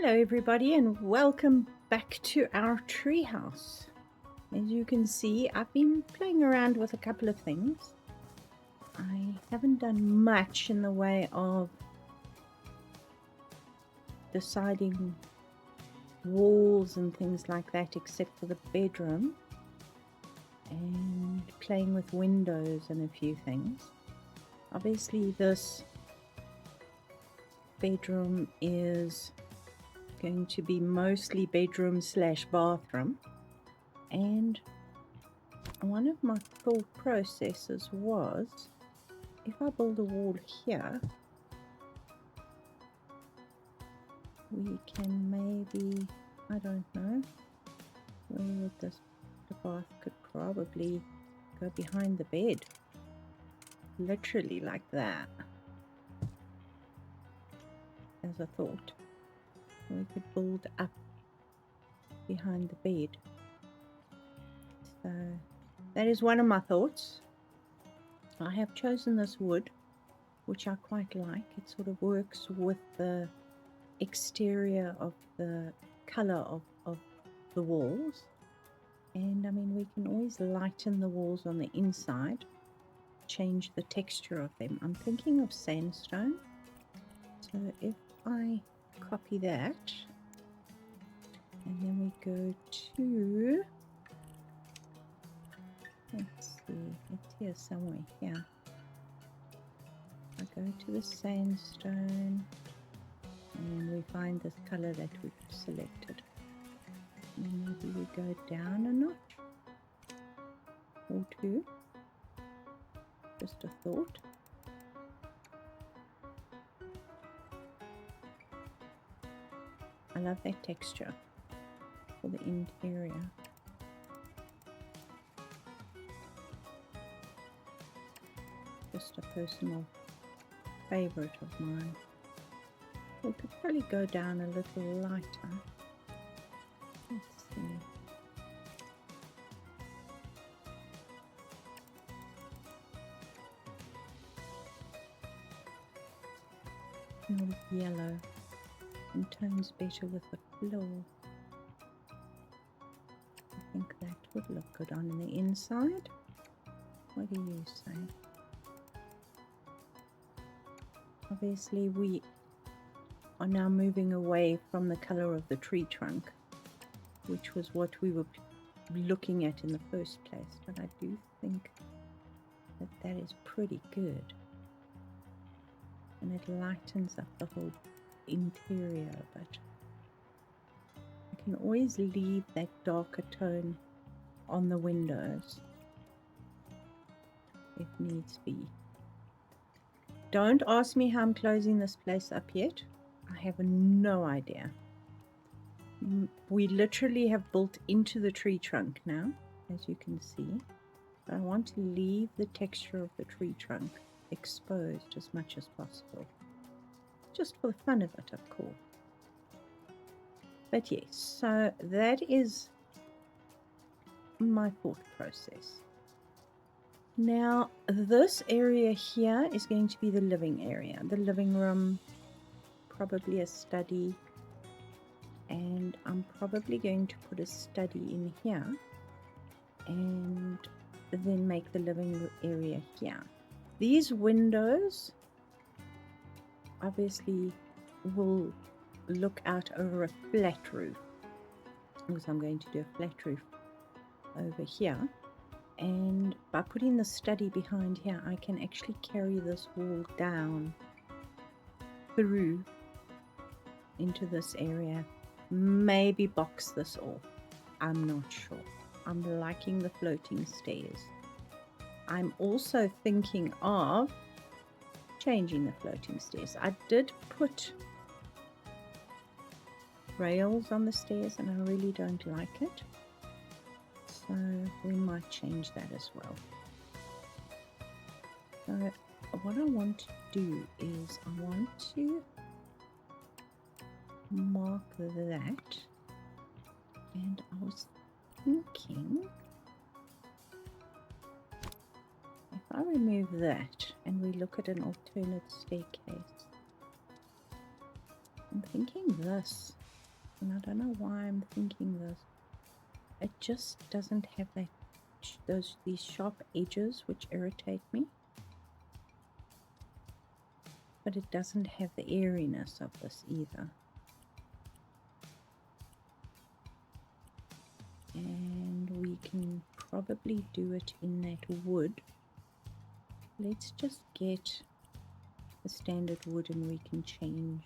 Hello everybody and welcome back to our treehouse. As you can see, I've been playing around with a couple of things. I haven't done much in the way of deciding walls and things like that except for the bedroom and playing with windows and a few things. Obviously this bedroom is going to be mostly bedroom / bathroom, and one of my thought processes was if I build a wall here, we can maybe, I don't know, where would the bath could probably go behind the bed, literally like that, as a thought. We could build up behind the bed. So that is one of my thoughts. I have chosen this wood, which I quite like. It sort of works with the exterior of the color of the walls. And I mean, we can always lighten the walls on the inside, change the texture of them. I'm thinking of sandstone. So if I copy that, and then we go to, let's see, it's here somewhere, here. I go to the sandstone, and then we find this color that we've selected. And then maybe we go down a notch, or two, just a thought. I love that texture for the interior. Just a personal favorite of mine. We could probably go down a little lighter. Let's see. More yellow and tones better with the floor. I think that would look good on the inside. What do you say? Obviously we are now moving away from the color of the tree trunk, which was what we were looking at in the first place, but I do think that that is pretty good, and it lightens up the whole interior a bit. I can always leave that darker tone on the windows if needs be. Don't ask me how I'm closing this place up yet. I have no idea. We literally have built into the tree trunk now, as you can see. But I want to leave the texture of the tree trunk exposed as much as possible. Just for the fun of it, of course. But yes, so that is my thought process. Now, this area here is going to be the living area, the living room, probably a study, and I'm probably going to put a study in here and then make the living area here. These windows obviously will look out over a flat roof, because I'm going to do a flat roof over here. And by putting the study behind here, I can actually carry this wall down through into this area. Maybe box this off. I'm not sure. I'm liking the floating stairs. I'm also thinking of changing the floating stairs. I did put rails on the stairs and I really don't like it. So we might change that as well. So what I want to do is I want to mark that, and I was thinking if I remove that and we look at an alternate staircase, I'm thinking this And I don't know why I'm thinking this. It just doesn't have that these sharp edges which irritate me. But it doesn't have the airiness of this either. And we can probably do it in that wood. Let's just get the standard wood and we can change.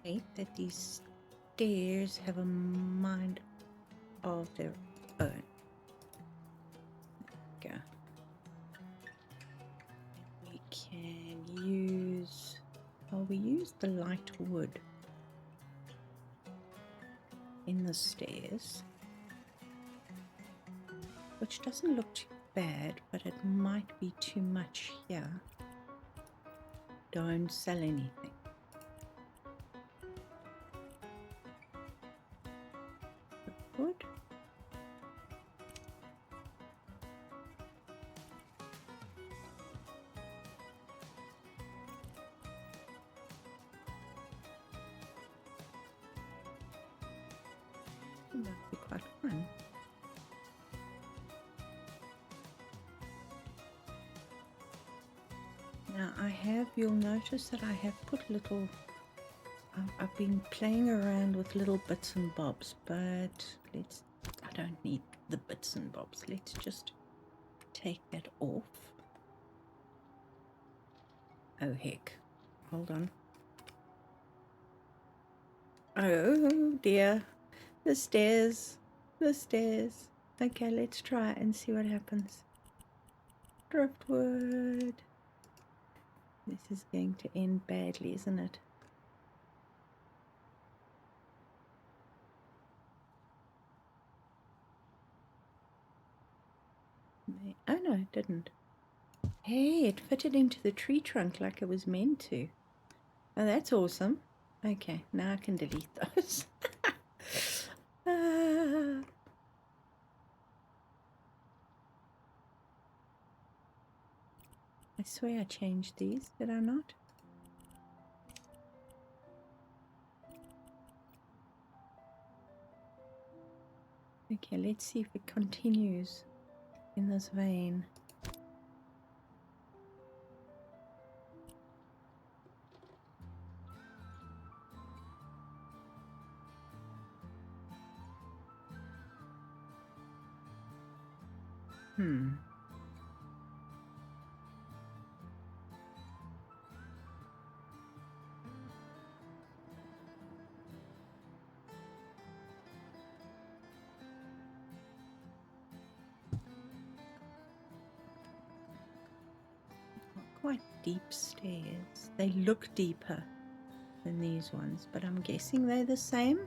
I hate that these stairs have a mind of their own. Go. We can use, well, we use the light wood in the stairs, which doesn't look too bad, but it might be too much here. Don't sell anything. The wood. That would be quite fun. Now you'll notice that I have put little, I've been playing around with little bits and bobs, but I don't need the bits and bobs. Let's just take that off. Oh heck, hold on. Oh dear, the stairs. Okay, let's try it and see what happens. Driftwood. This is going to end badly, isn't it? Oh no, it didn't. Hey, it fitted into the tree trunk like it was meant to. Oh, that's awesome. Okay, now I can delete those. I swear I changed these, did I not? Okay, let's see if it continues in this vein. Quite deep stairs. They look deeper than these ones, but I'm guessing they're the same.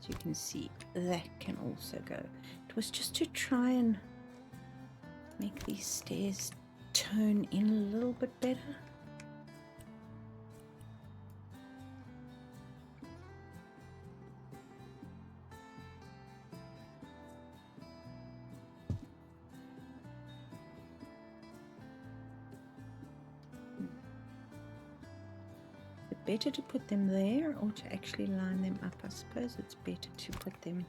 As you can see, that can also go. It was just to try and make these stairs tone in a little bit better. Better to put them there or to actually line them up? I suppose it's better to put them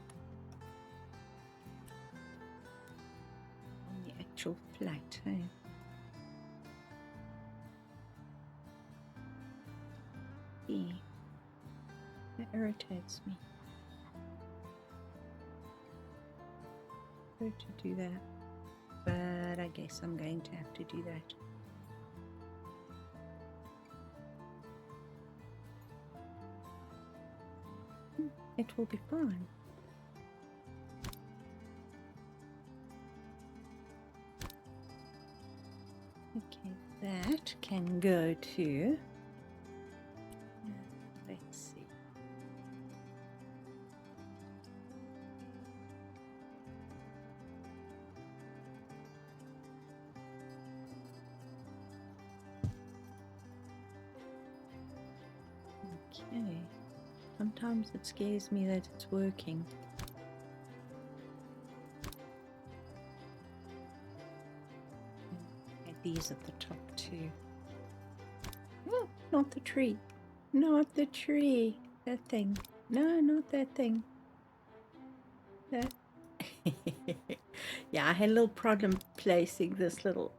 on the actual flat, hey? Yeah, that irritates me. Prefer to do that, but I guess I'm going to have to do that. It will be fine. Okay, that can go to, let's see. Okay. Sometimes it scares me that it's working. these at the top too. Oh, not the tree. Not the tree. That thing. No, not that thing. That. Yeah, I had a little problem placing this little.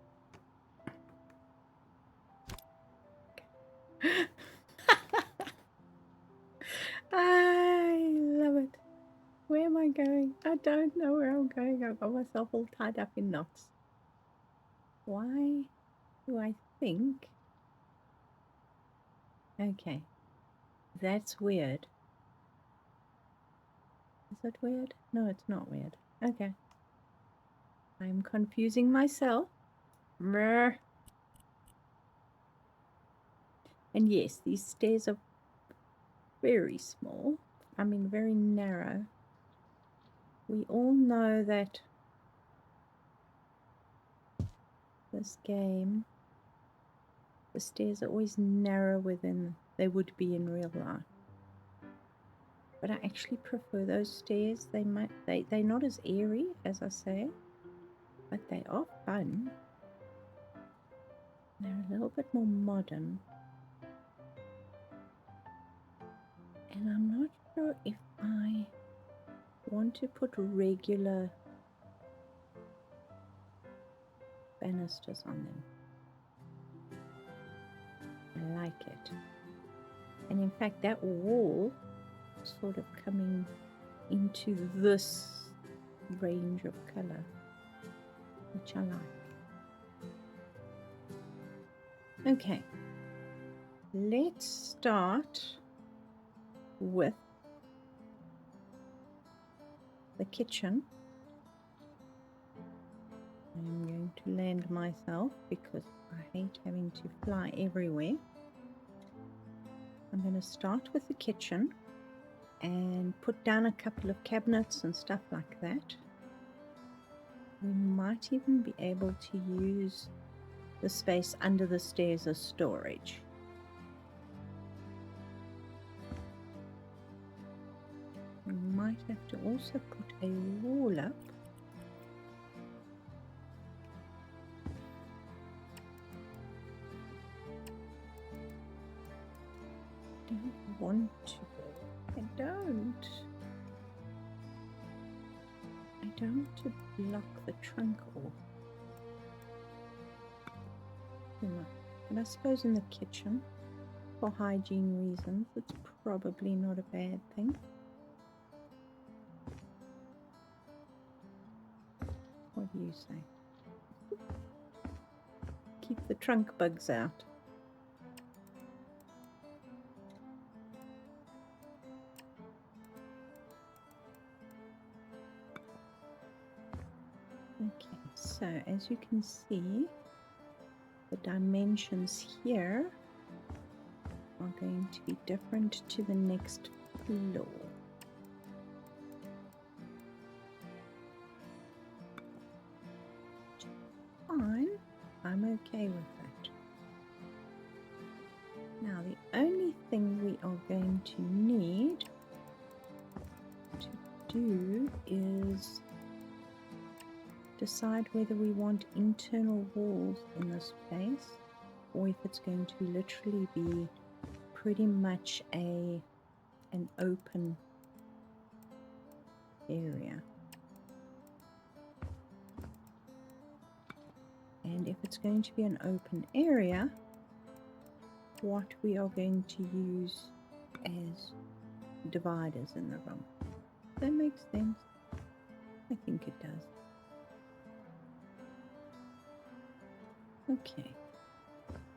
I love it. Where am I going? I don't know where I'm going. I've got myself all tied up in knots. Why do I think? Okay, that's weird. Is it weird? No, it's not weird. Okay. I'm confusing myself. And yes, these stairs are very small. I mean, very narrow. We all know that this game, the stairs are always narrower than they would be in real life. But I actually prefer those stairs. They're not as airy as I say, but they are fun. They're a little bit more modern. And I'm not sure if I want to put regular banisters on them. I like it. And in fact, that wall sort of coming into this range of color, which I like. Okay, let's start with the kitchen. I'm going to land myself because I hate having to fly everywhere. I'm going to start with the kitchen and put down a couple of cabinets and stuff like that. We might even be able to use the space under the stairs as storage. We might have to also put a wall up. I don't want to. I don't want to block the trunk off. And I suppose in the kitchen, for hygiene reasons, it's probably not a bad thing. What do you say? Keep the trunk bugs out. Okay, so as you can see, the dimensions here are going to be different to the next floor. Fine, I'm okay with that. Now the only thing we are going to need to do is decide whether we want internal walls in this place or if it's going to literally be pretty much an open area. And if it's going to be an open area, what we are going to use as dividers in the room. That makes sense. I think it does. Okay.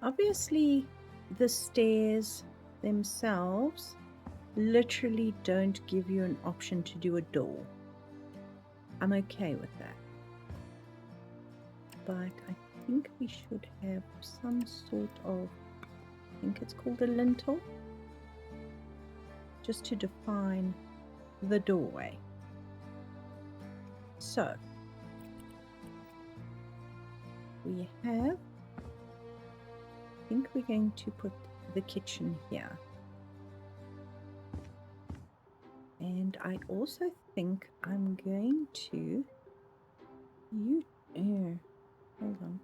Obviously, the stairs themselves literally don't give you an option to do a door. I'm okay with that. But I think we should have some sort of, I think it's called a lintel, just to define the doorway. So, we have, I think we're going to put the kitchen here. And I also think I'm going to, hold on.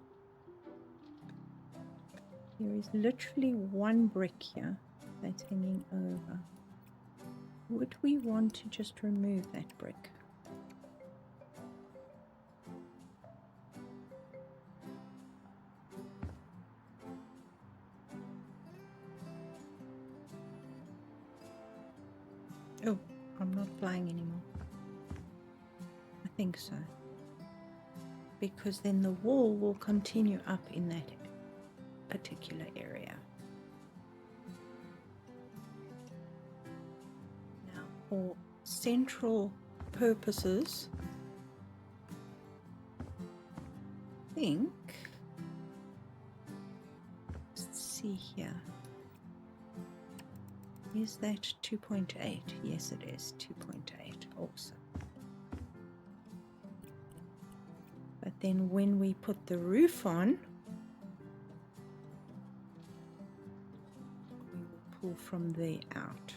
There is literally one brick here that's hanging over. Would we want to just remove that brick? Oh, I'm not flying anymore. I think so. Because then the wall will continue up in that particular area. Now, for central purposes, I think, let's see here. Is that 2.8? Yes, it is 2.8. Awesome. But then when we put the roof on, we will pull from there out.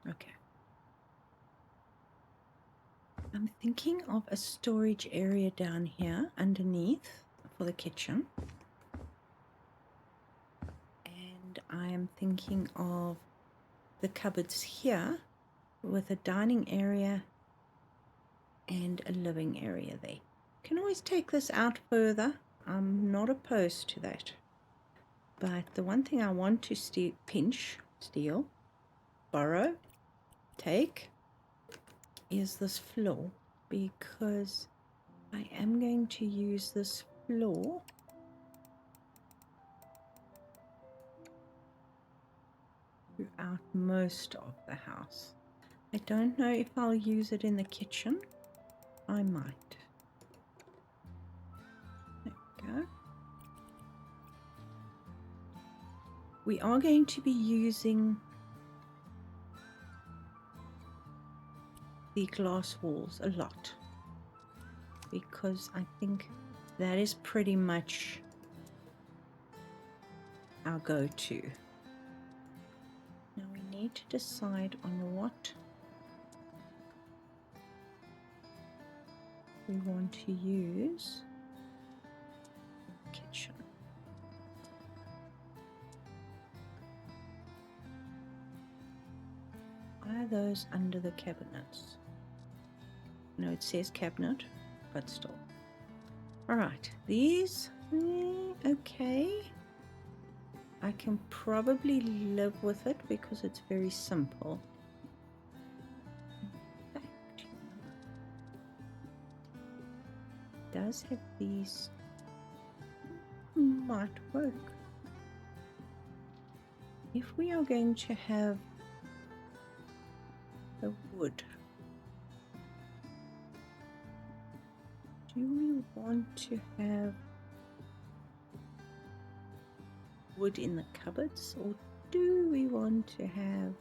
Okay. I'm thinking of a storage area down here underneath for the kitchen. And I am thinking of the cupboards here with a dining area and a living area there. Can always take this out further. I'm not opposed to that. But the one thing I want to steal, borrow, take is this floor, because I am going to use this floor throughout most of the house. I don't know if I'll use it in the kitchen. I might. There we go. We are going to be using the glass walls a lot, because I think that is pretty much our go-to. Now we need to decide on what we want to use in the kitchen. Why are those under the cabinets? No, it says cabinet, but still. Alright, these, okay. I can probably live with it because it's very simple. In fact, it does have these, might work. If we are going to have the wood, do we want to have wood in the cupboards, or do we want to have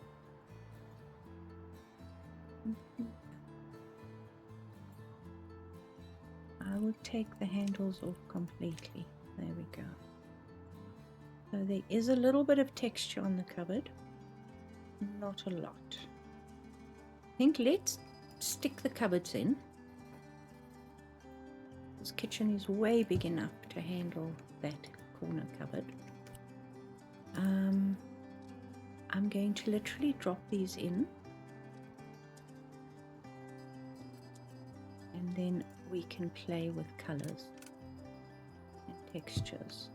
I would take the handles off completely. There we go. So there is a little bit of texture on the cupboard, not a lot. I think let's stick the cupboards in. This kitchen is way big enough to handle that corner cupboard. I'm going to literally drop these in, and then we can play with colors and textures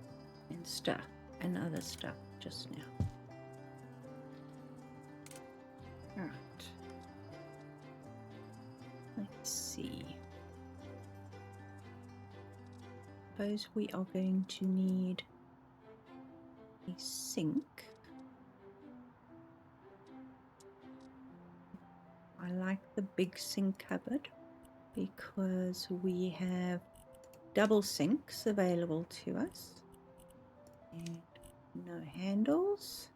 and stuff and other stuff just now. All right, let's see. Suppose we are going to need a sink. I like the big sink cupboard because we have double sinks available to us and no handles.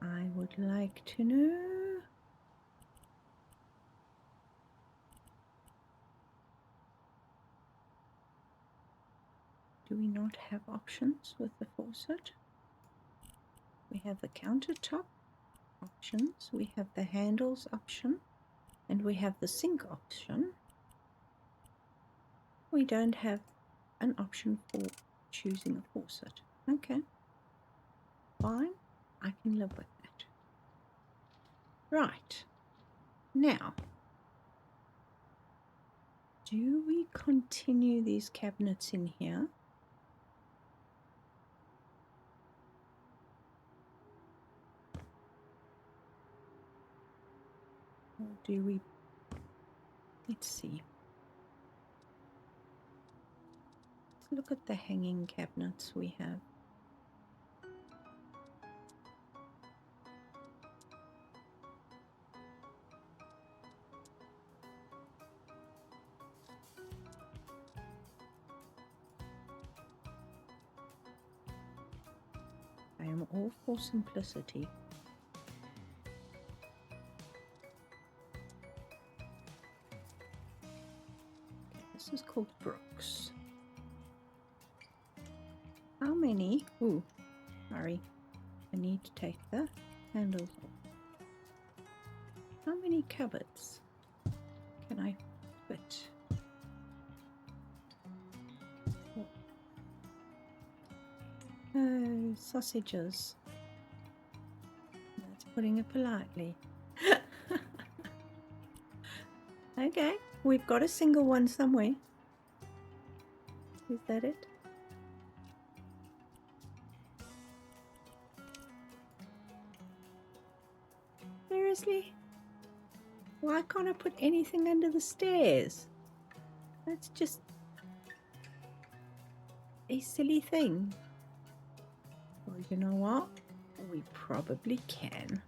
I would like to know, do we not have options with the faucet? We have the countertop options, we have the handles option, and we have the sink option. We don't have an option for choosing a faucet. Okay. Fine. I can live with that. Right. Now, do we continue these cabinets in here? Or do we... Let's see. Let's look at the hanging cabinets we have. I am all for simplicity. Okay, this is called Brooks. How many? Ooh, sorry. I need to take the handles off. How many cupboards can I fit? Oh, sausages. That's putting it politely. Okay, we've got a single one somewhere. Is that it? Seriously? Why can't I put anything under the stairs? That's just a silly thing. Well, you know what? We probably can.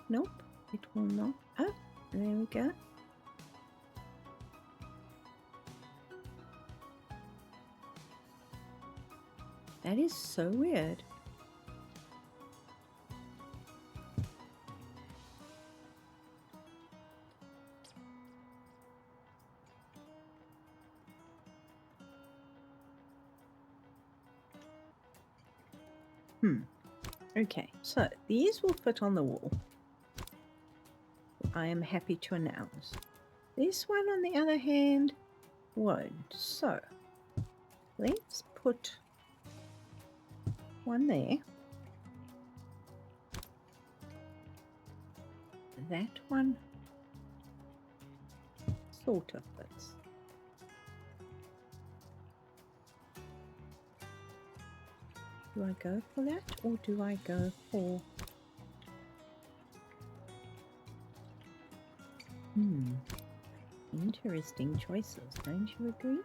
Nope, it will not. Oh, there we go. That is so weird. Okay, so these will fit on the wall. I am happy to announce. This one, on the other hand, won't. So let's put one there. That one sort of fits. Do I go for that, or do I go for... Interesting choices, don't you agree?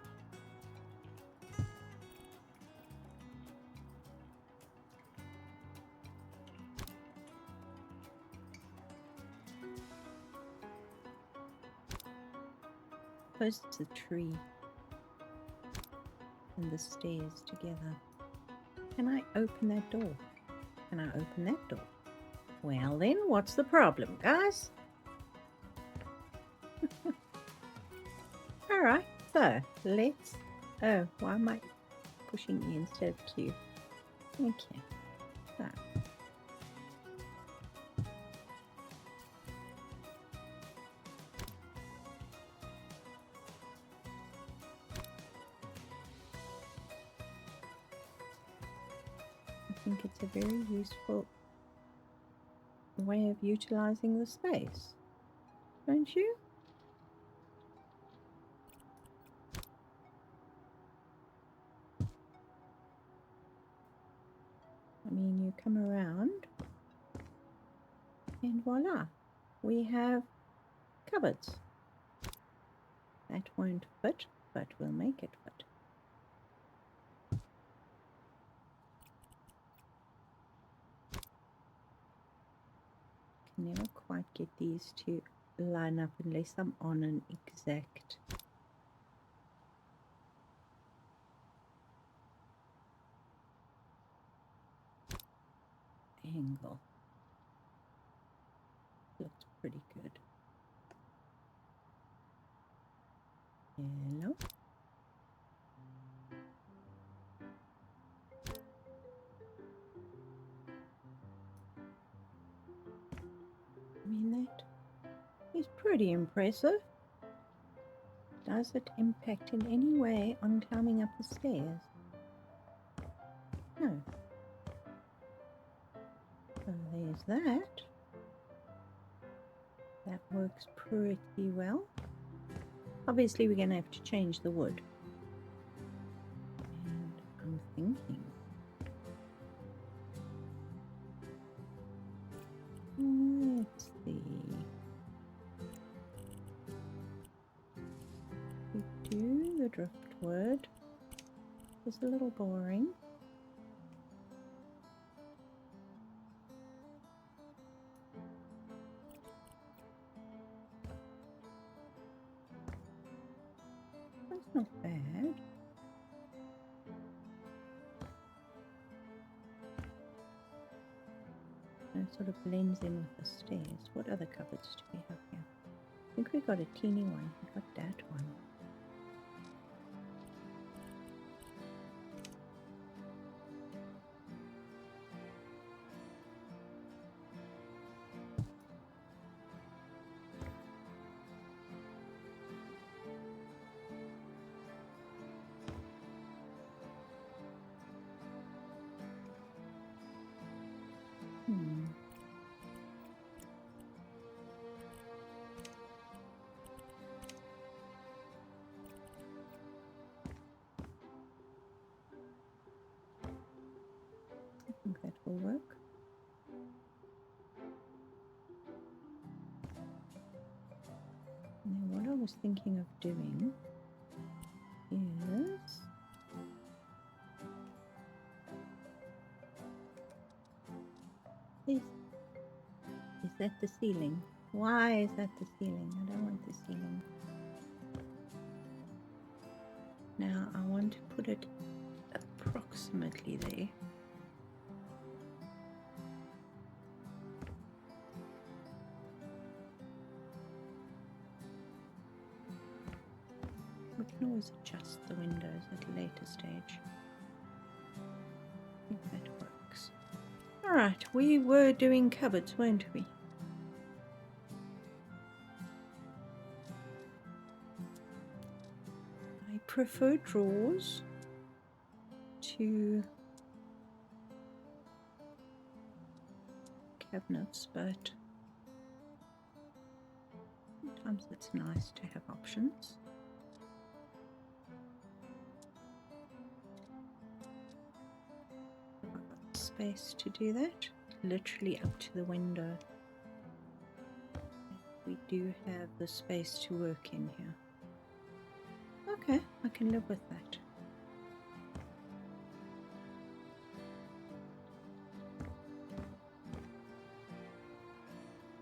Suppose it's a tree and the stairs together. Can I open that door? Can I open that door? Well then, what's the problem, guys? Alright, so let's... Oh, why am I pushing E instead of Q? Okay, so... I think it's a very useful way of utilizing the space, don't you? I mean, you come around and voila, we have cupboards. That won't fit, but we'll make it fit. Can never quite get these to line up unless I'm on an exact angle. Looks pretty good. Hello. I mean that. is pretty impressive. Does it impact in any way on climbing up the stairs? No. So there's that. That works pretty well. Obviously we're going to have to change the wood. And I'm thinking, let's see. We do the driftwood. It's a little boring. That's not bad. And it sort of blends in with the stairs. What other cupboards do we have here? I think we got a teeny one. We got that one. I think that will work. Now what I was thinking of doing is that the ceiling? Why is that the ceiling? I don't want the ceiling. Now I want to put it approximately there. We can always adjust the windows at a later stage. I think that works. Alright, we were doing cupboards, weren't we? I prefer drawers to cabinets, but sometimes it's nice to have options. I've got space to do that, literally up to the window. We do have the space to work in here. Okay, I can live with that.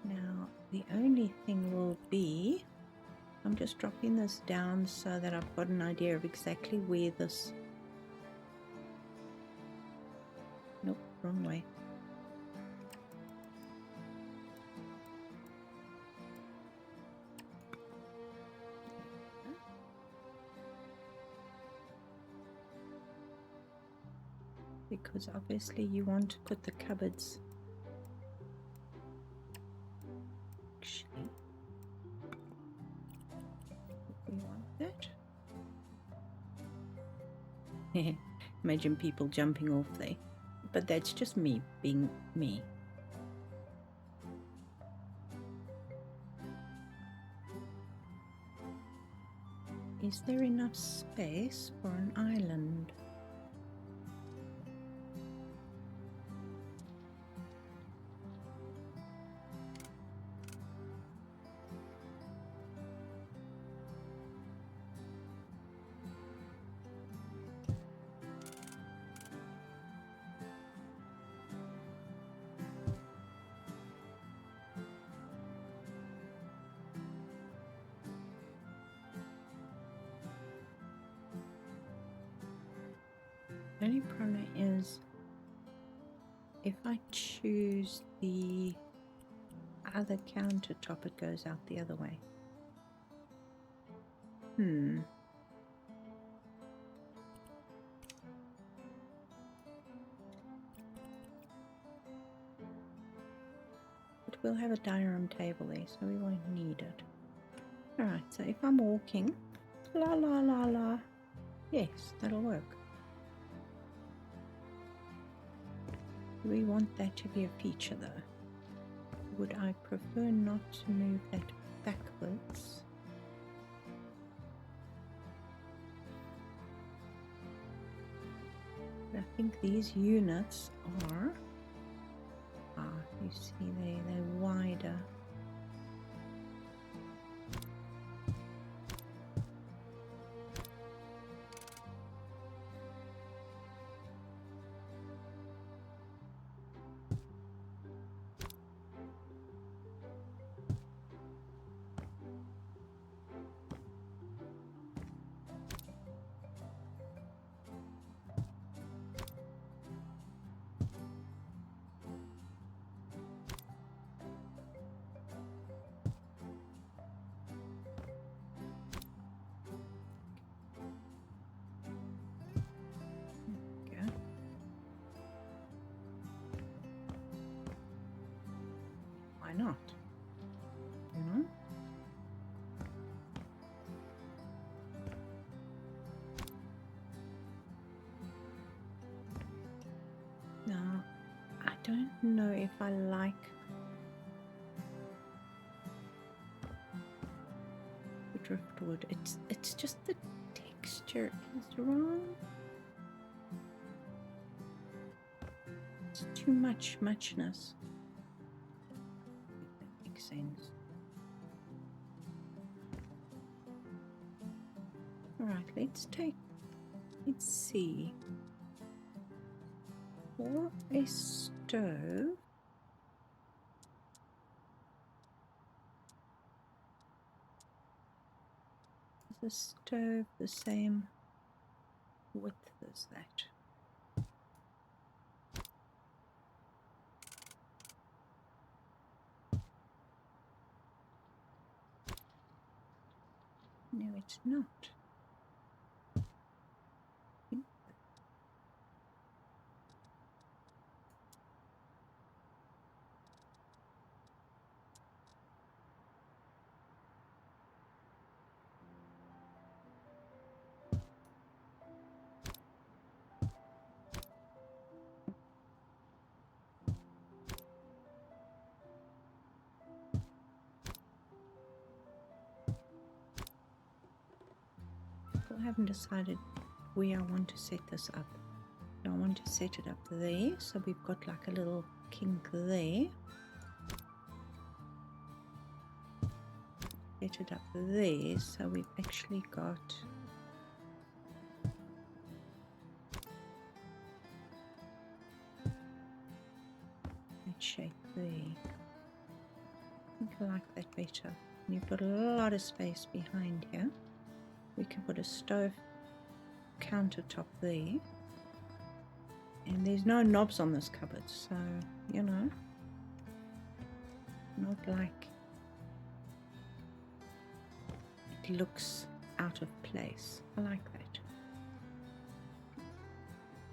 Now, the only thing will be, I'm just dropping this down so that I've got an idea of exactly where this... Nope, wrong way. Because obviously you want to put the cupboards we want that. Imagine people jumping off there, but that's just me being me. Is there enough space for an island? The only problem is if I choose the other countertop, it goes out the other way. But we'll have a dining room table there, so we won't need it. Alright, so if I'm walking, la la la la, yes, that'll work. We want that to be a feature though. Would I prefer not to move that backwards? I think these units are, you see they're wider. Why not? You know? Now, I don't know if I like the driftwood. It's just the texture is wrong. It's too muchness. Sense. Alright, let's see. For a stove, is the stove the same width as that? No, it's not. I haven't decided where I want to set this up. I want to set it up there, so we've got like a little kink there. Set it up there, so we've actually got that shape there. I think I like that better. And you've got a lot of space behind here. We can put a stove countertop there, and there's no knobs on this cupboard, so you know, not like it looks out of place. I like that,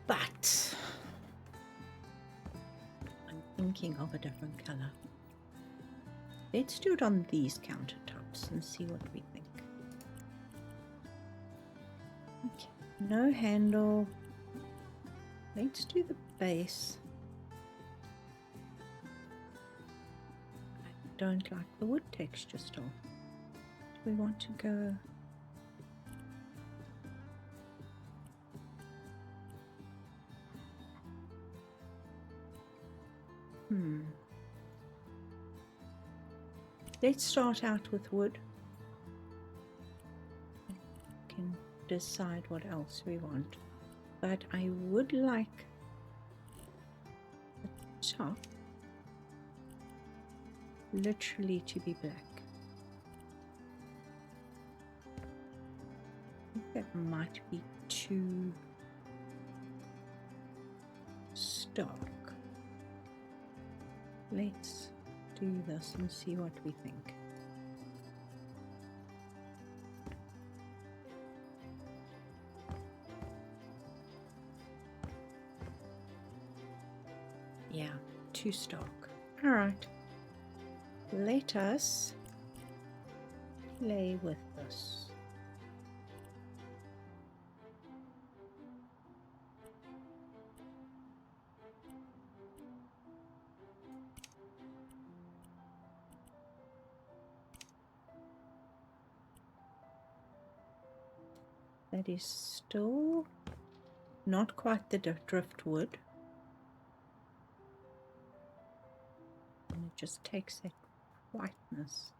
but I'm thinking of a different color. Let's do it on these countertops and see what we think. Okay, no handle. Let's do the base. I don't like the wood texture still. Do we want to go? Let's start out with wood. We can decide what else we want. But I would like the top literally to be black. I think that might be too stark. Let's do this and see what we think. Yeah, too stark. All right. let us play with this. That is still not quite the driftwood. And it just takes that whiteness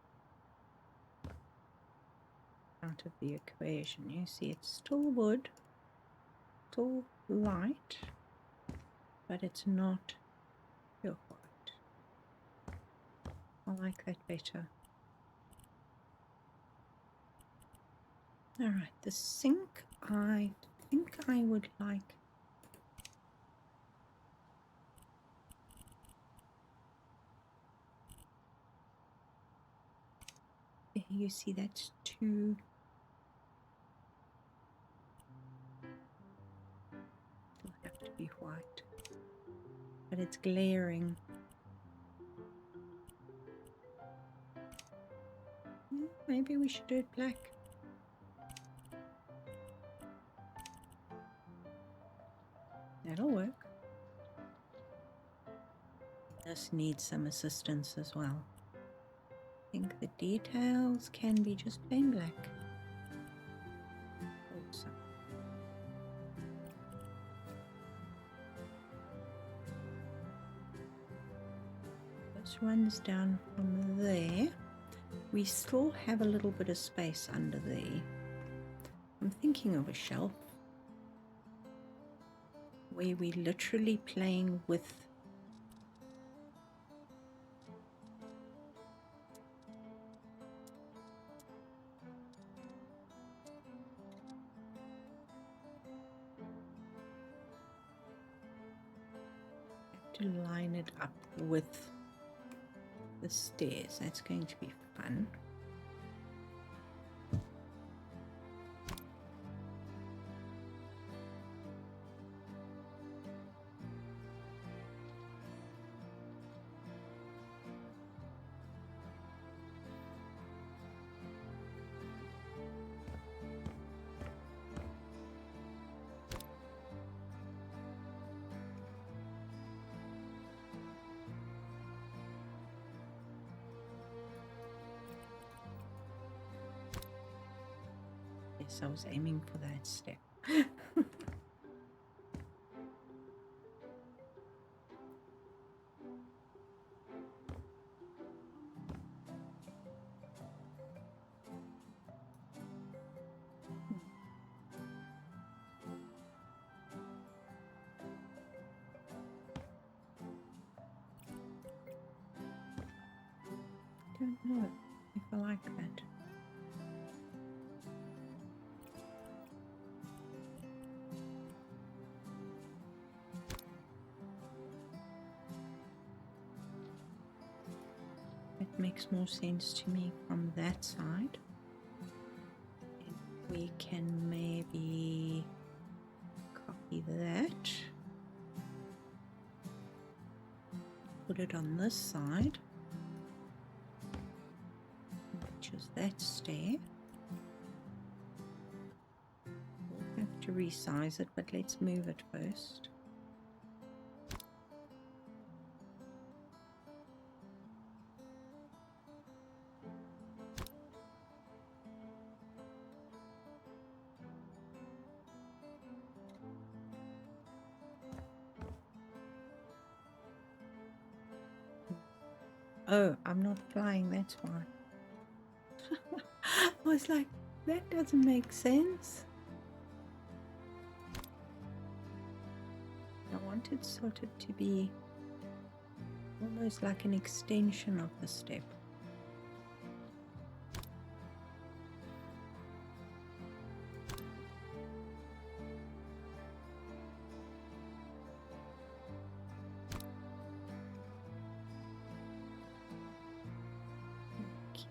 out of the equation. You see, it's still wood, still light, but it's not pure white. I like that better. Alright, the sink, I think I would like you see that's too it'll have to be white, but it's glaring. Maybe we should do it black. That'll work. This needs some assistance as well. I think the details can be just plain black. Also. This runs down from there. We still have a little bit of space under there. I'm thinking of a shelf where we're literally playing with to line it up with the stairs. That's going to be fun. Yes, I was aiming for that step. I don't know if I like that. It makes more sense to me from that side. And we can maybe copy that, put it on this side, which is that stair. We'll have to resize it, but let's move it first. Oh, I'm not flying, that's why. I was like, that doesn't make sense. I want it sort of to be almost like an extension of the step.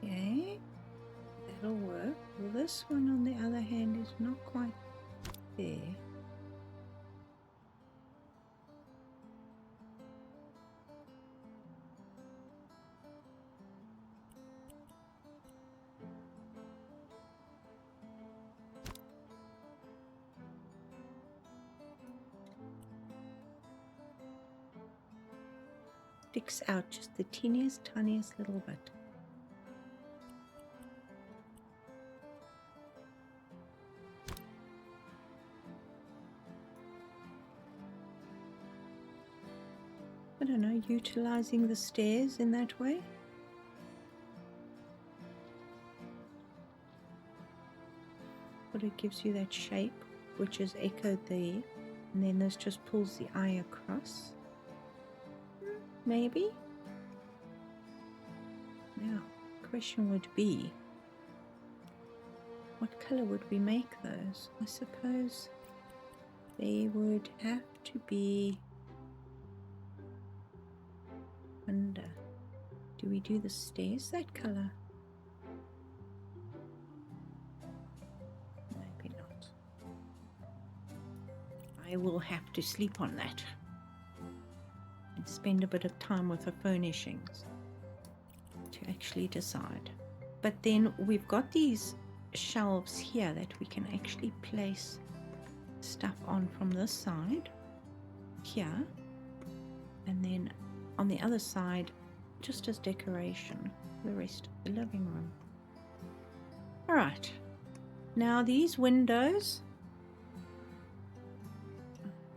Okay, that'll work. This one, on the other hand, is not quite there. sticks out just the teeniest, tiniest little bit. I don't know, utilizing the stairs in that way. But it gives you that shape, which is echoed there. And then this just pulls the eye across. Maybe? Now, the question would be, what color would we make those? I suppose they would have to be under. Do we do the stairs that color? Maybe not. I will have to sleep on that and spend a bit of time with the furnishings to actually decide. But then we've got these shelves here that we can actually place stuff on from this side here, and then on the other side just as decoration for the rest of the living room. All right, now these windows,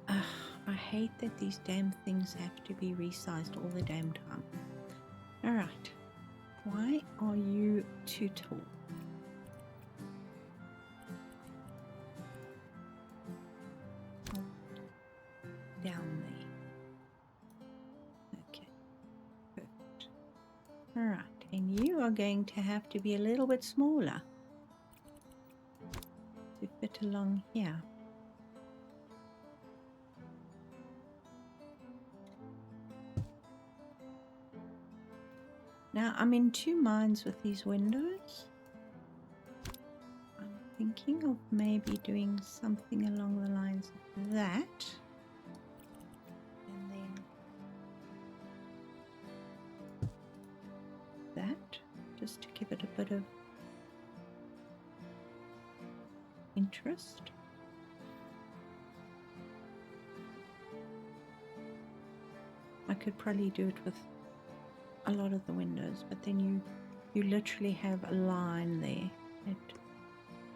I hate that these damn things have to be resized all the damn time. All right, why are you too tall? Down there. Okay, perfect. All right, and you are going to have to be a little bit smaller to fit along here. Now I'm in two minds with these windows. I'm thinking of maybe doing something along the lines of that. And then that, just to give it a bit of interest. I could probably do it with a lot of the windows, but then you literally have a line there that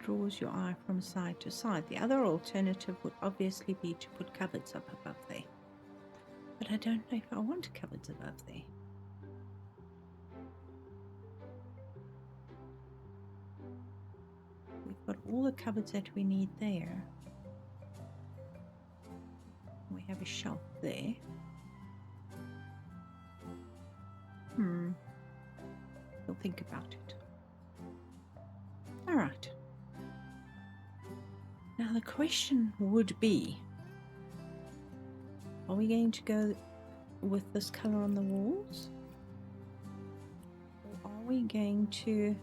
draws your eye from side to side. The other alternative would obviously be to put cupboards up above there, but I don't know if I want cupboards above there. We've got all the cupboards that we need there. We have a shelf there. We'll think about it. All right. Now the question would be, are we going to go with this color on the walls? Or are we going to use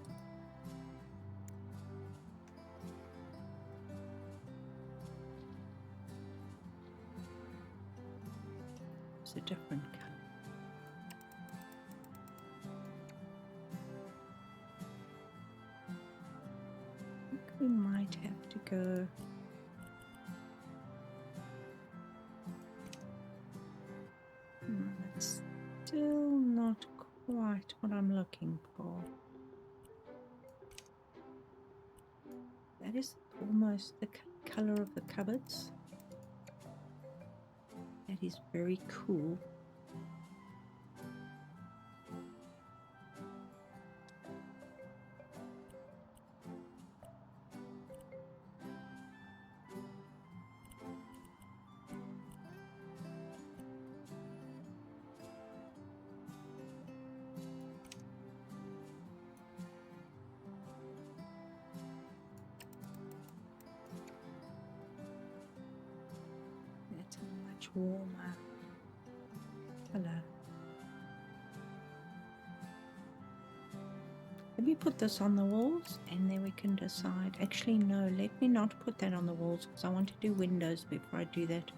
a different color? We might have to go that's still not quite what I'm looking for. That is almost the color of the cupboards. That is very cool. Warmer color. Let me put this on the walls and then we can decide. Actually no, let me not put that on the walls because I want to do windows before I do that,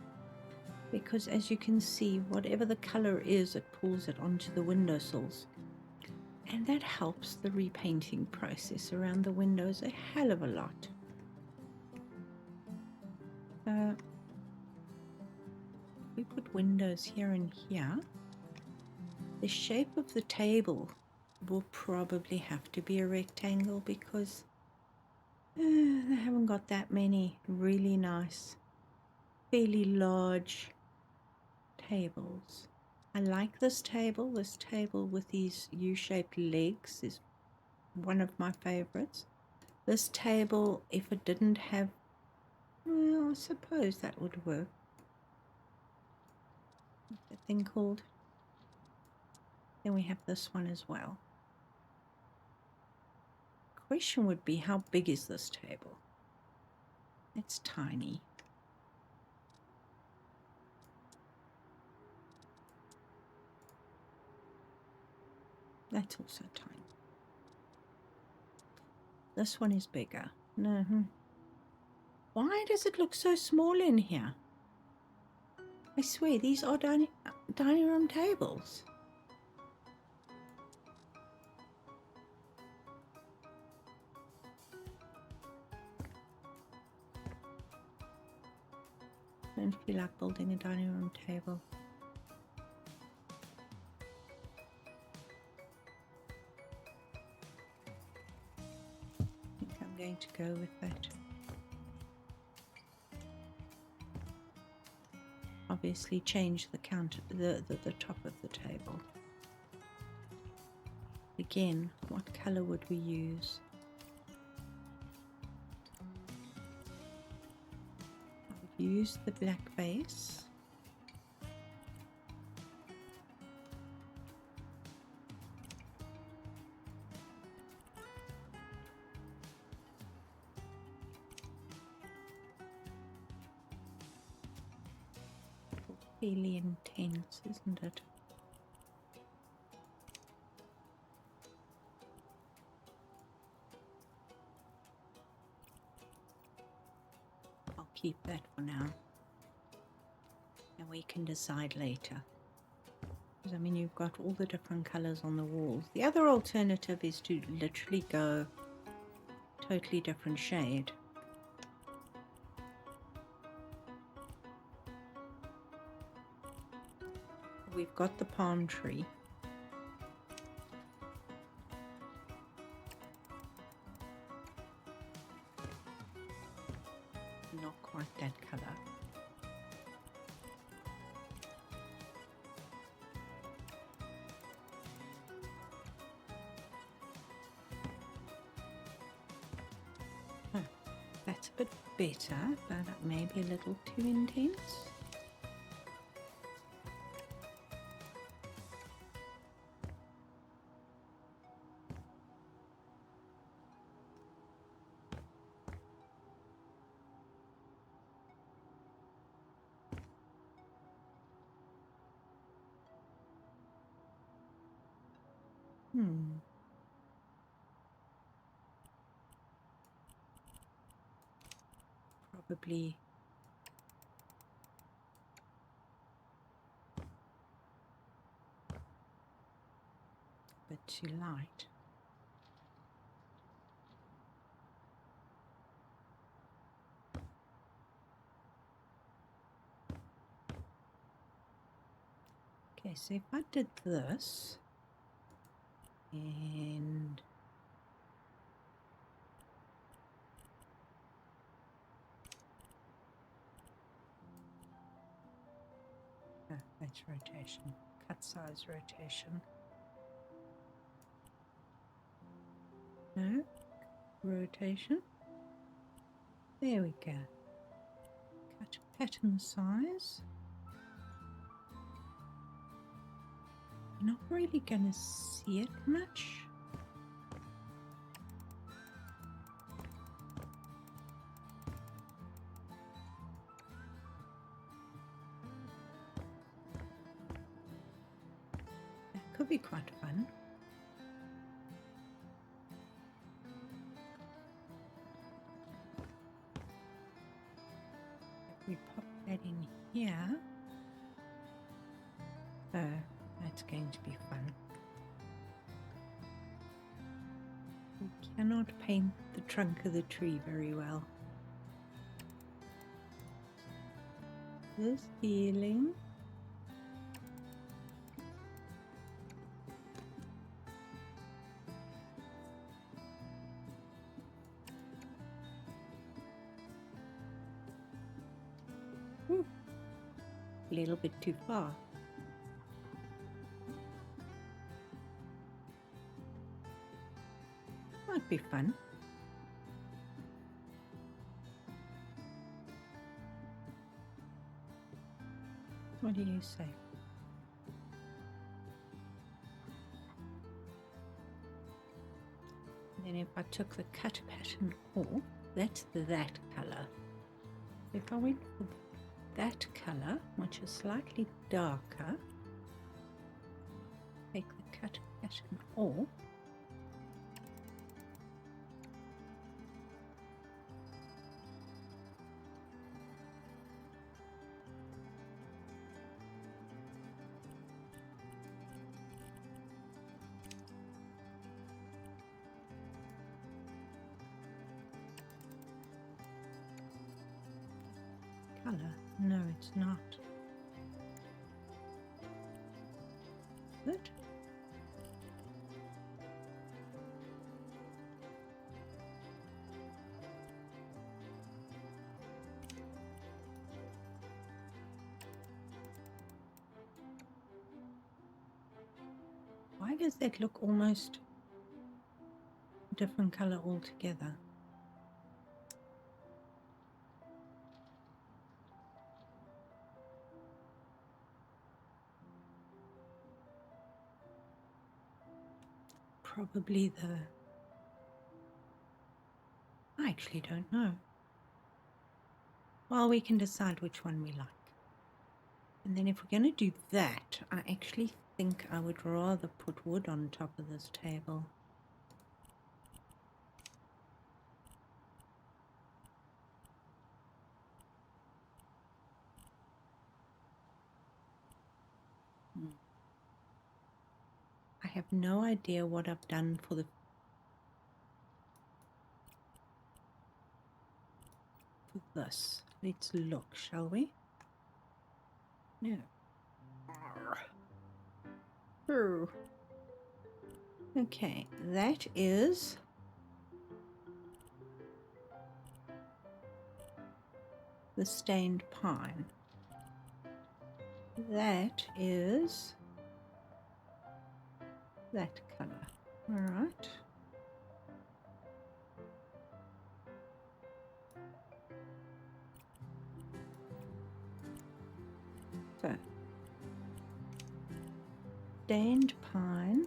because as you can see, whatever the color is, it pulls it onto the windowsills, and that helps the repainting process around the windows a hell of a lot. We put windows here and here. The shape of the table will probably have to be a rectangle because they haven't got that many really nice, fairly large tables. I like this table. This table with these U-shaped legs is one of my favorites. This table, if it didn't have, well, I suppose that would work. What's that thing called? Then we have this one as well. Question would be, how big is this table? It's tiny. That's also tiny. This one is bigger. No. Why does it look so small in here? I swear, these are dining room tables. I don't feel like building a dining room table. I think I'm going to go with that. Obviously change the counter, the top of the table. Again, what color would we use? I would use the black base. Fairly intense, isn't it? I'll keep that for now, and we can decide later. Because I mean, you've got all the different colors on the walls. The other alternative is to literally go totally different shade. We've got the palm tree. Not quite that color. Oh, that's a bit better, but maybe a little too intense. Probably a bit too light. Okay, so if I did this and that's rotation, cut size rotation. No, rotation. There we go. Cut pattern size. You're not really going to see it much. That could be quite fun. If we pop that in here, oh, that's going to be fun. We cannot paint the trunk of the tree very well. This feeling. a little bit too far. Might be fun. What do you say? Then if I took the cut pattern off, that's that color. If I went for that color, which is slightly darker, take the cut pattern off, color? No, it's not. Is it? Why does that look almost a different color altogether? Probably I actually don't know. Well, we can decide which one we like. And then if we're going to do that, I actually think I would rather put wood on top of this table. I have no idea what I've done for this. Let's look, shall we? No. Oh. Okay, that is the stained pine. That is that color. All right. So, stained pine,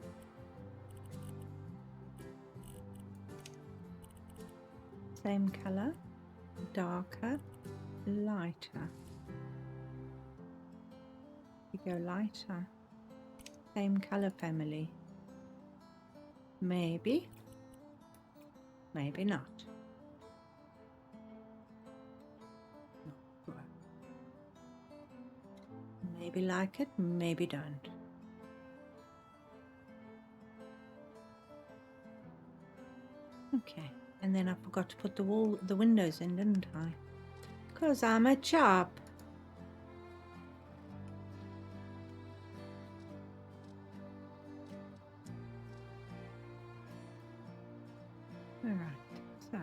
same color, darker, lighter. We go lighter, same color family. Maybe, maybe not. Not sure. Maybe like it, maybe don't. Okay, and then I forgot to put the windows in, didn't I? 'Cause I'm a chop. All right, so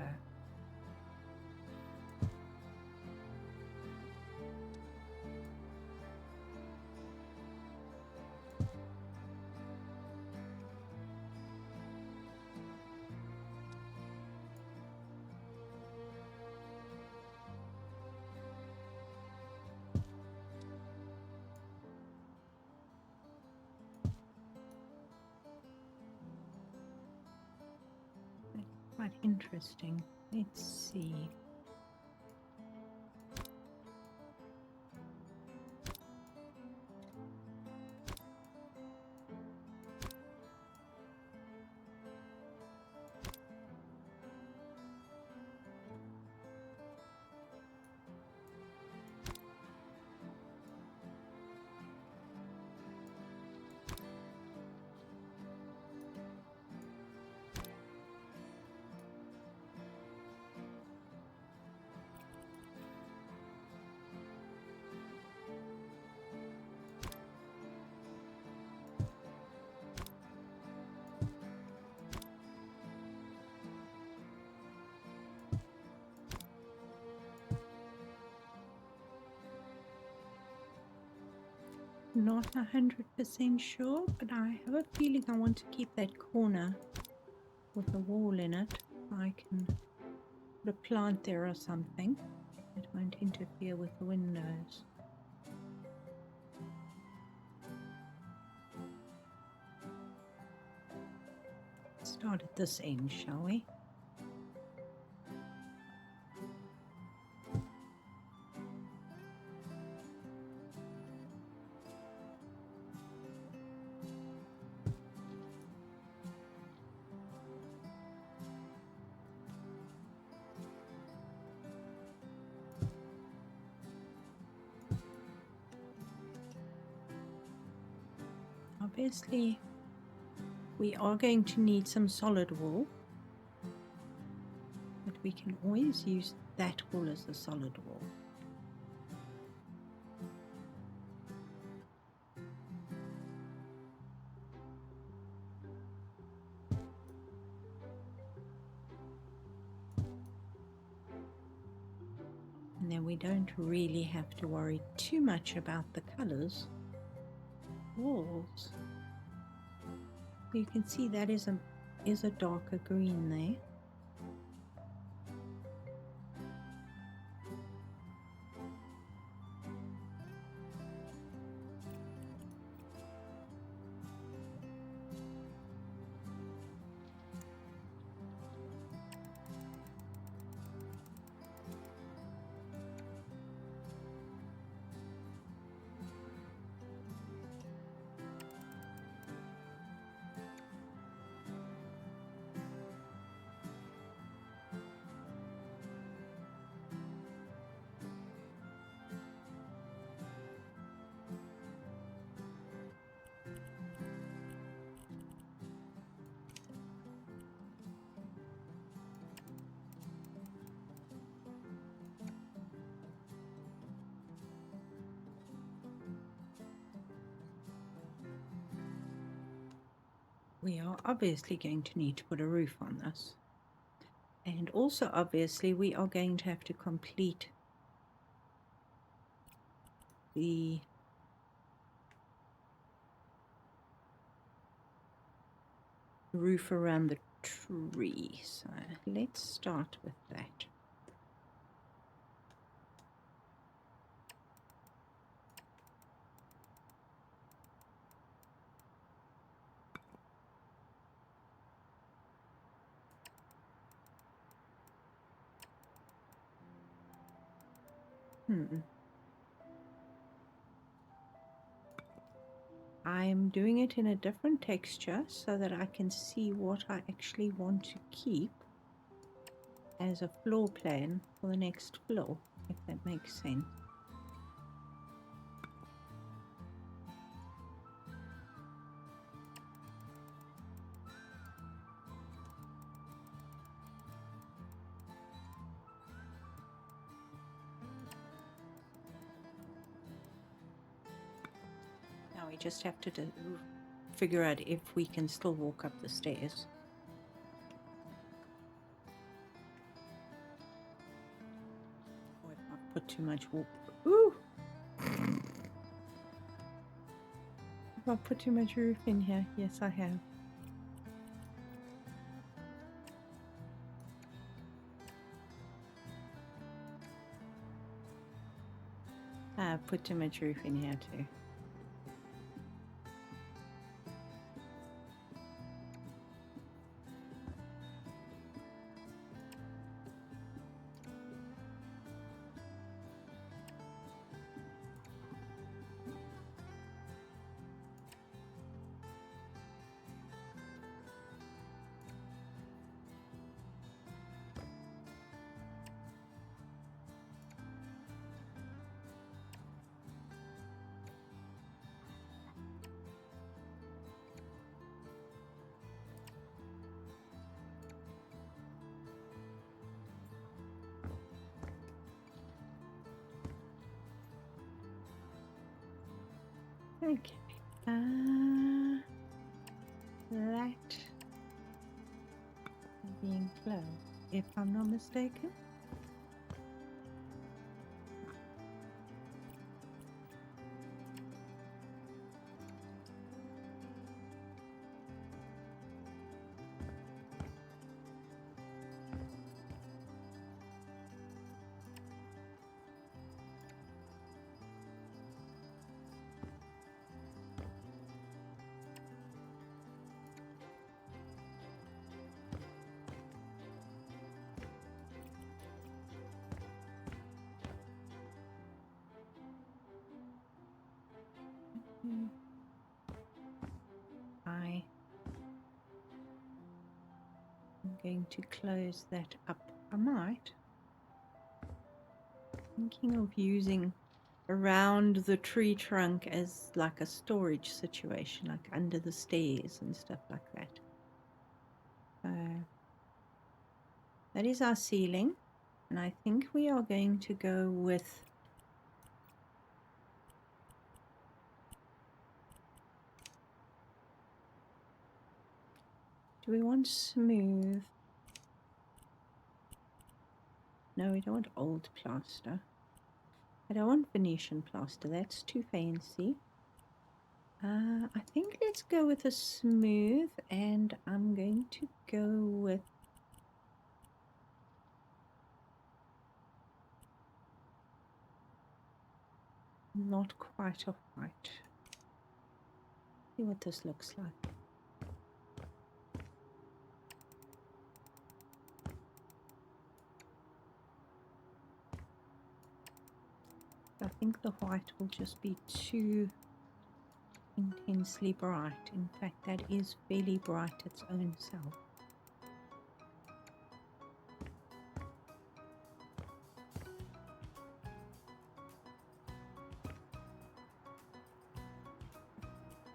quite interesting. Let's see. Not 100% sure, but I have a feeling I want to keep that corner with a wall in it. I can put a plant there or something. It won't interfere with the windows. Start at this end, shall we? Obviously, we are going to need some solid wool, but we can always use that wool as the solid wool. And then we don't really have to worry too much about the colors. Walls. You can see that is a darker green there. We are obviously going to need to put a roof on this. And also obviously we are going to have to complete the roof around the tree. So let's start with that. I'm doing it in a different texture so that I can see what I actually want to keep as a floor plan for the next floor, if that makes sense. Now we just have to figure out if we can still walk up the stairs. Or if I've put too much wool. Ooh! If I put too much roof in here, yes I have. I've put too much roof in here too. Okay, that being closed, if I'm not mistaken. I'm going to close that up. I might. Thinking of using around the tree trunk as like a storage situation, like under the stairs and stuff like that. That is our ceiling, and I think we are going to go with do we want smooth? No, we don't want old plaster. I don't want Venetian plaster, that's too fancy. I think let's go with a smooth, and I'm going to go with not quite a white. See what this looks like. I think the white will just be too intensely bright. In fact, that is fairly bright its own self.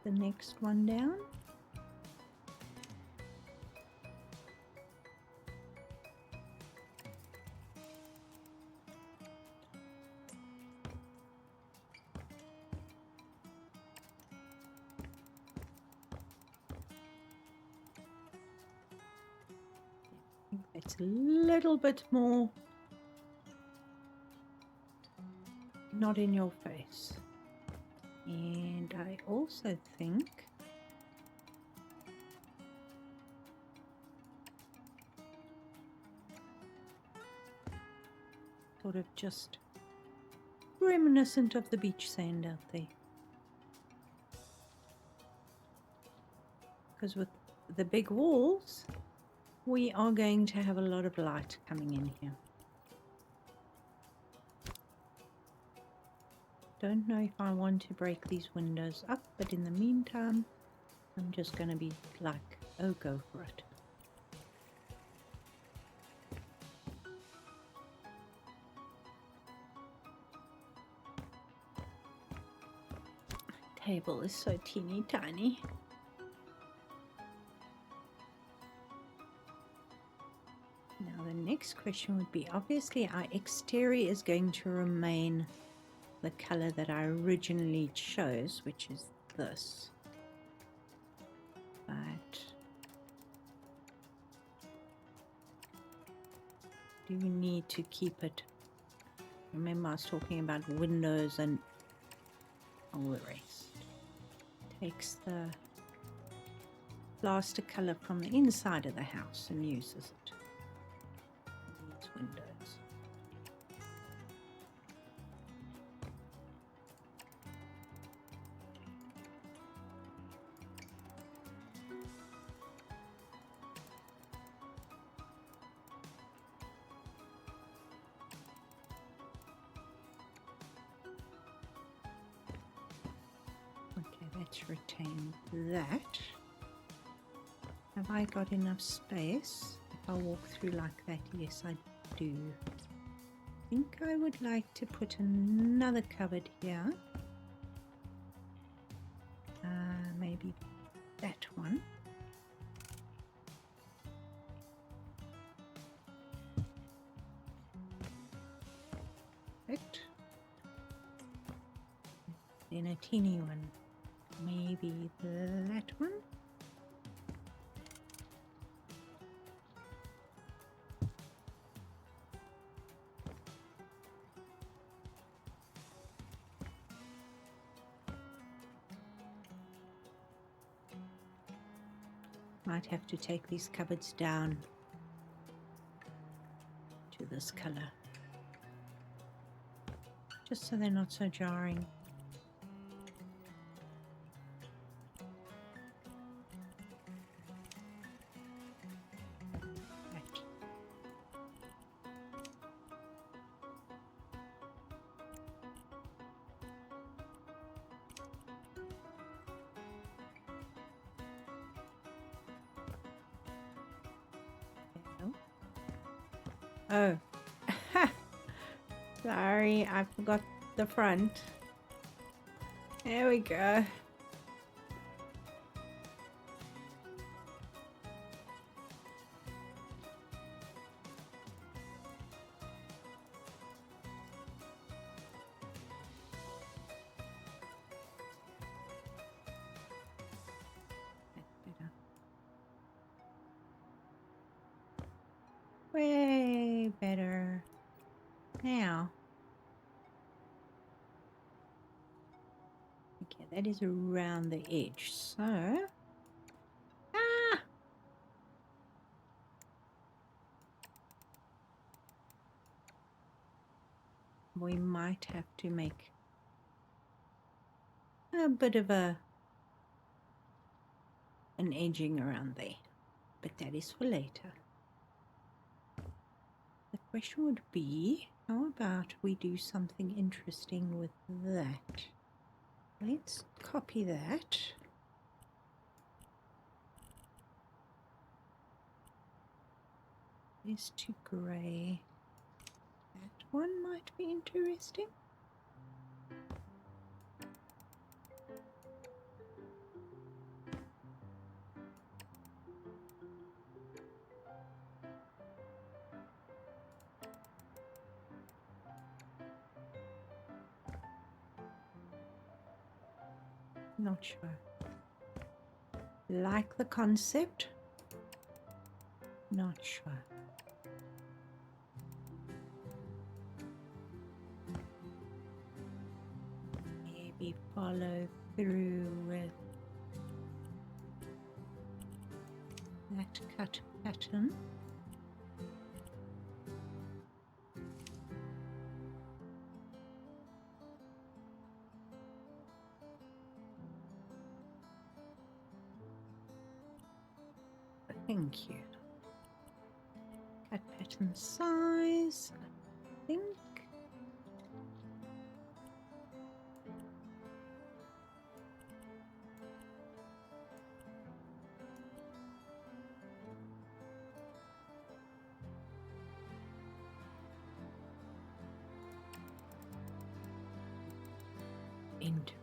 The next one down. It's a little bit more not in your face. And I also think sort of just reminiscent of the beach sand out there. Because with the big walls, we are going to have a lot of light coming in here. Don't know if I want to break these windows up, but in the meantime, I'm just going to be like, oh, go for it. Table is so teeny tiny. Now the next question would be, obviously our exterior is going to remain the color that I originally chose, which is this. But do we need to keep it? Remember I was talking about windows and all the rest. Takes the plaster color from the inside of the house and uses it. These windows. Let's retain that. Have I got enough space? If I walk through like that, yes I do. I think I would like to put another cupboard here. Maybe that one. Perfect. Then a teeny one. Maybe that one. Might have to take these cupboards down to this color, just so they're not so jarring. Oh. Sorry, I forgot the front. There we go. Way better. Now. Okay, that is around the edge. So. Ah! We might have to make a bit of an edging around there. But that is for later. The question would be, how about we do something interesting with that? Let's copy that. Is to grey. That one might be interesting. Not sure. Like the concept? Not sure. Maybe follow through with that cut pattern. Thank you. Cut pattern size, I think. Interesting.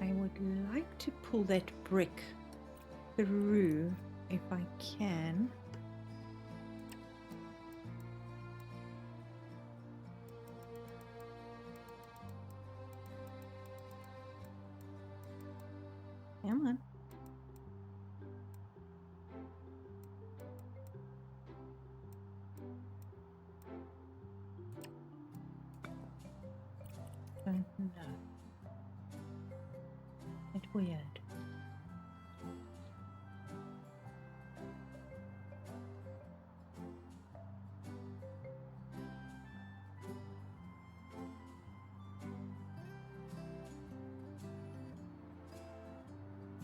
I would like to pull that brick through if I can. Come on. Don't know. It's weird.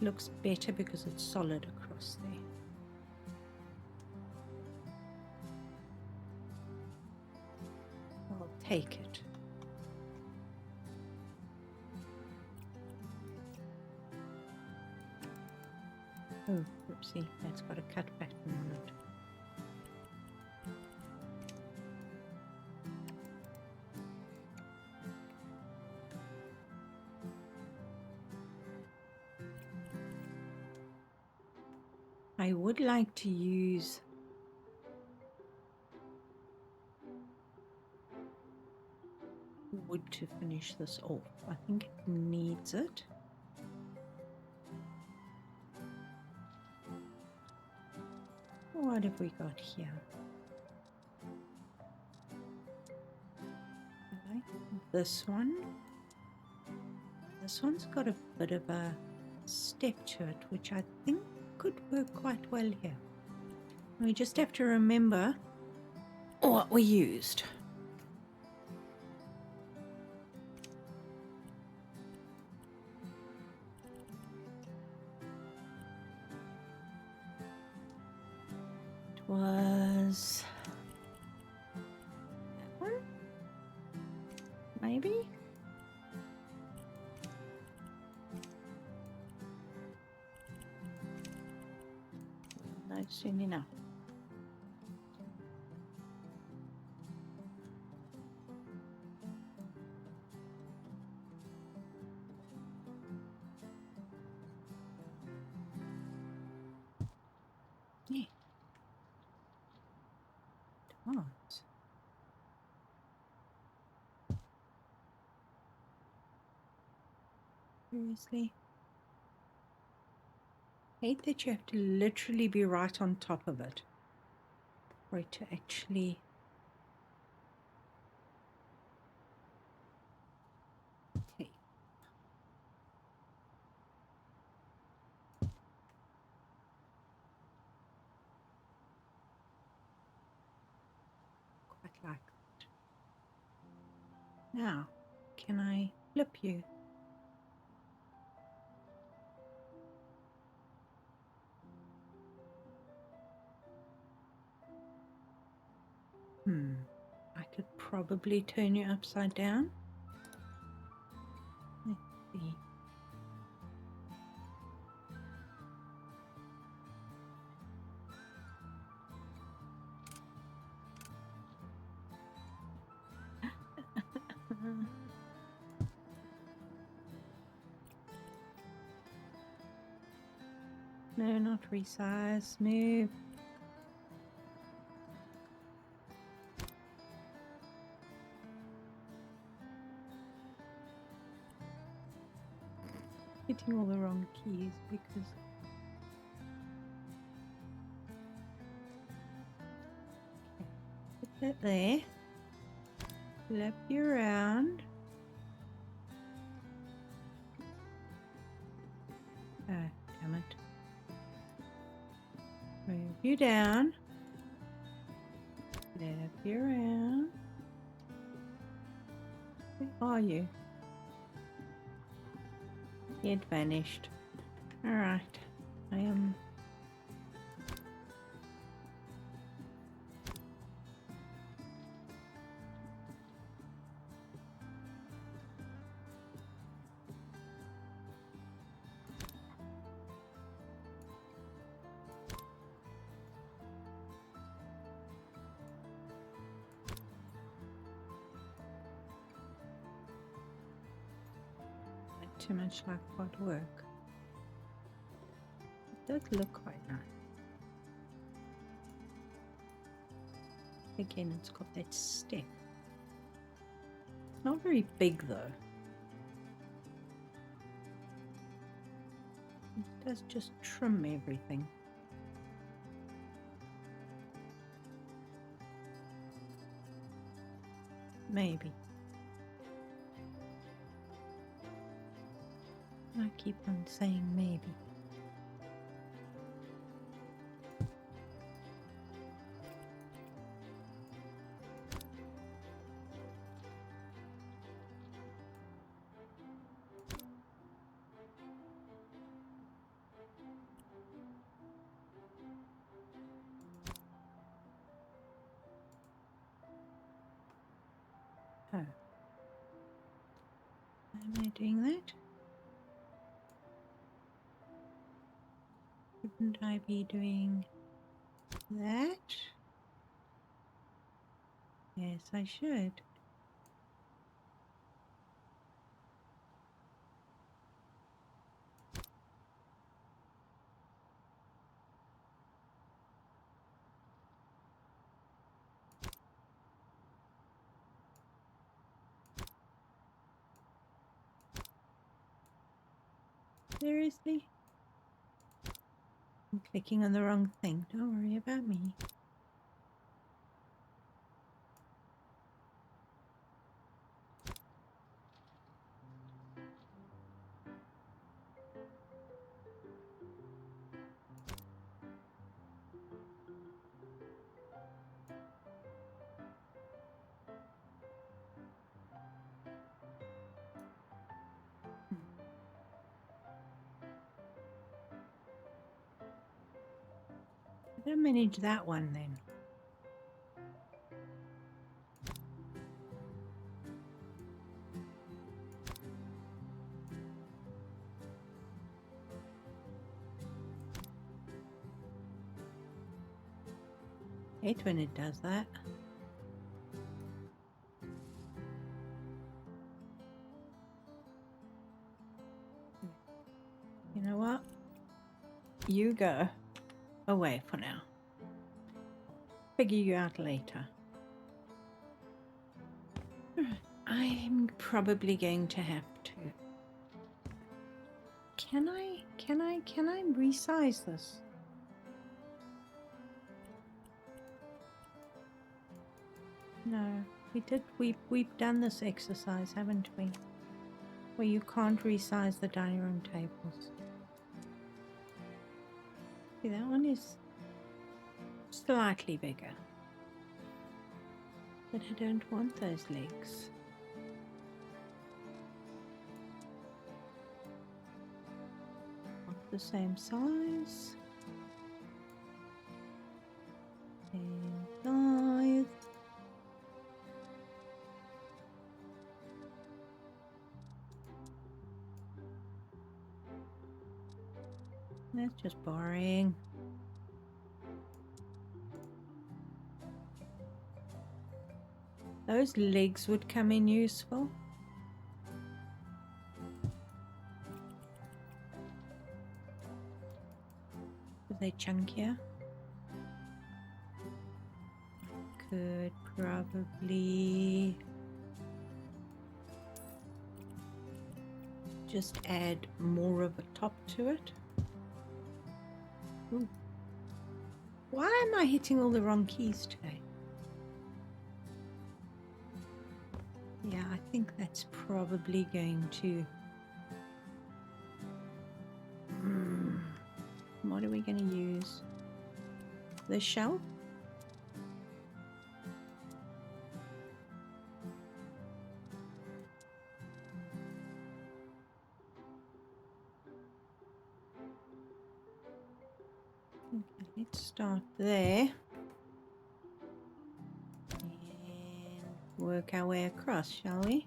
Looks better because it's solid across there. I'll take it. Oh, oopsie, that's got a cut pattern on it. I would like to use wood to finish this off. I think it needs it. What have we got here? I like this one. This one's got a bit of a step to it, which I think could work quite well here. We just have to remember what we used. It was that one, maybe? No, soon enough. Yeah. Tomatoes. Seriously? Hate that you have to literally be right on top of it for it to actually. Okay. Quite like that. Now, can I flip you? I could probably turn you upside down. Let's see. No, not resize. Move. Hitting all the wrong keys because put that there. Flip you around. Oh, damn it. Move you down. Flip you around. Where are you? It vanished. Alright. I am. Too much like hard work. It does look quite nice. Again, it's got that step. It's not very big though. It does just trim everything. Maybe. I keep on saying maybe. Oh. Am I doing that? Shouldn't I be doing that? Yes, I should. Seriously? I'm clicking on the wrong thing. Don't worry about me. How do I manage that one then? hate when it does that. You know what? You go away for now. Figure you out later. I'm probably going to have to. Can I resize this? No, we've done this exercise, haven't we? Where you can't resize the dining room tables. See, that one is slightly bigger. But I don't want those legs. Not the same size. Same size. That's just boring. Those legs would come in useful. Are they chunkier? Could probably just add more of a top to it. Ooh. Why am I hitting all the wrong keys today? Yeah, I think that's probably going to... What are we going to use? The shelf? Okay, let's start there. And work our way across, shall we?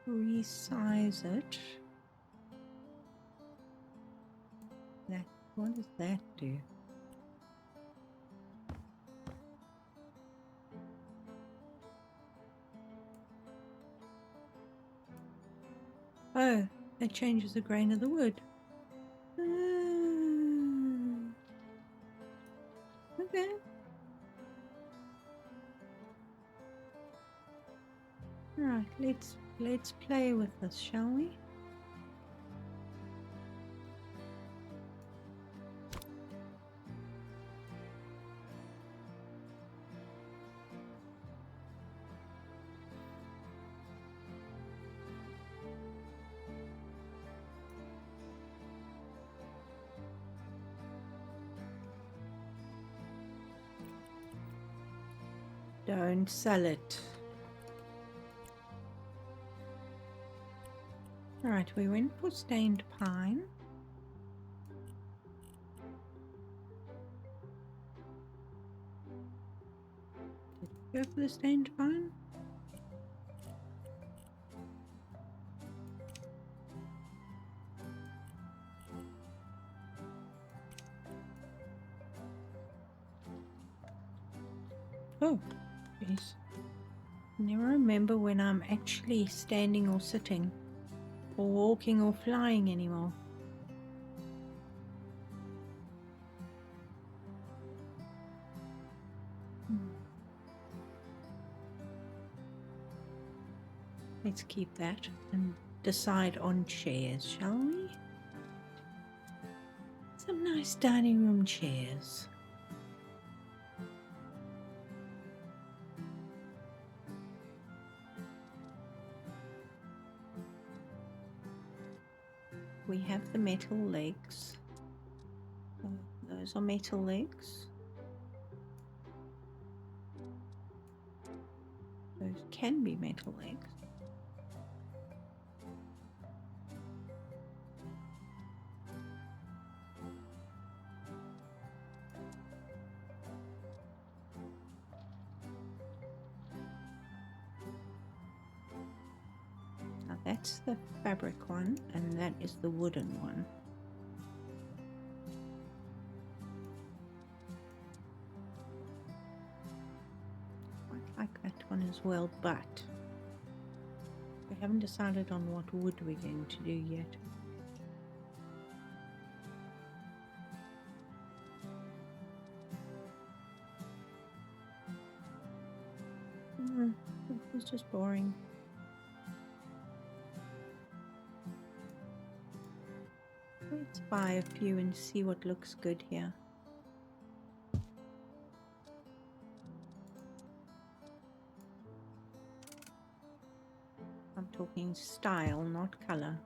Resize it. What does that do? Oh, it changes the grain of the wood. Okay. Alright, let's play with this, shall we? Don't sell it. Alright, we went for stained pine. Did we go for the stained pine? Oh, jeez. Never remember when I'm actually standing or sitting, or walking or flying anymore. Let's keep that and decide on chairs, shall we? Some nice dining room chairs. have the metal legs. Those are metal legs. Those can be metal legs. Now that's the fabric one, and that is the wooden one. Like that one as well, but we haven't decided on what wood we're going to do yet. This is just boring. Let's buy a few and see what looks good here. I'm talking style, not color.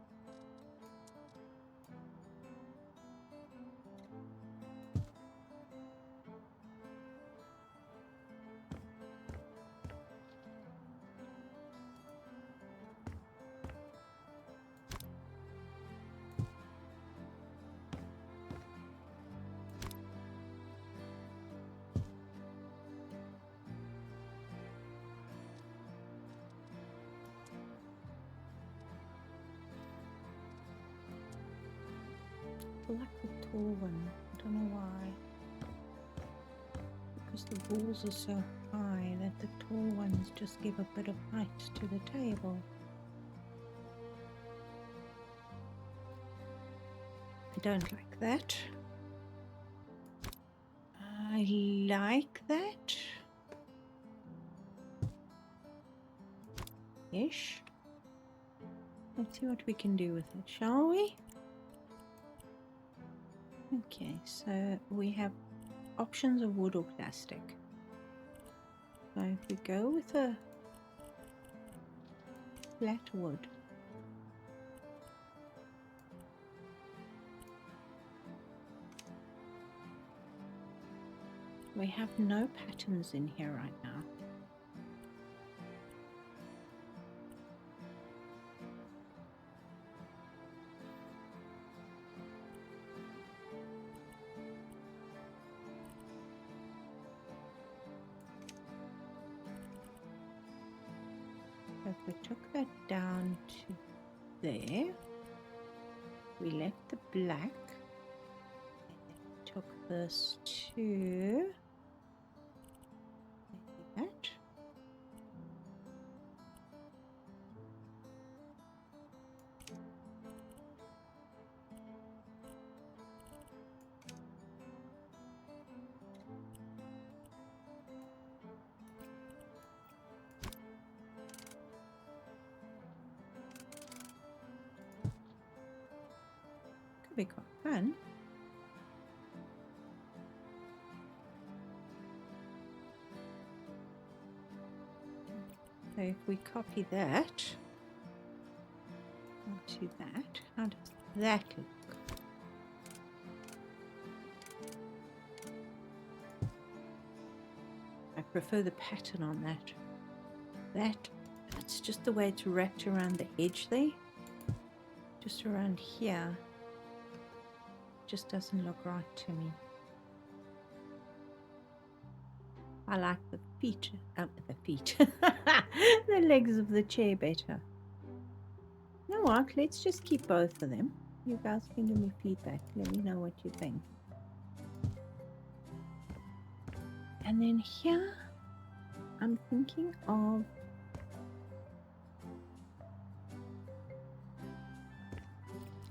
I like the tall one. I don't know why. Because the walls are so high that the tall ones just give a bit of height to the table. I don't like that. I like that. Ish. Let's see what we can do with it, shall we? Okay, so we have options of wood or plastic. So if we go with a flat wood, we have no patterns in here right now. If we took that down to there, we left the black, and then we took this to that. Could be quite fun. So if we copy that onto that, how does that look? I prefer the pattern on that. That's just the way it's wrapped around the edge there. Just around here. Just doesn't look right to me. I like the feet, the legs of the chair better. You know what? Let's just keep both of them. You guys can give me feedback. Let me know what you think. And then here, I'm thinking of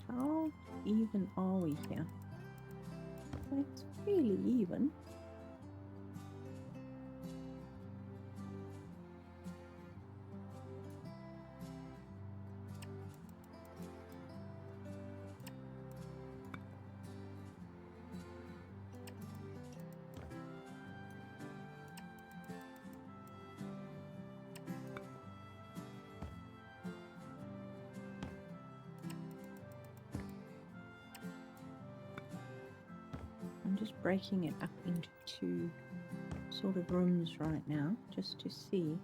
how even are we here? It's really even. I'm just breaking it up into two sort of rooms right now, just to see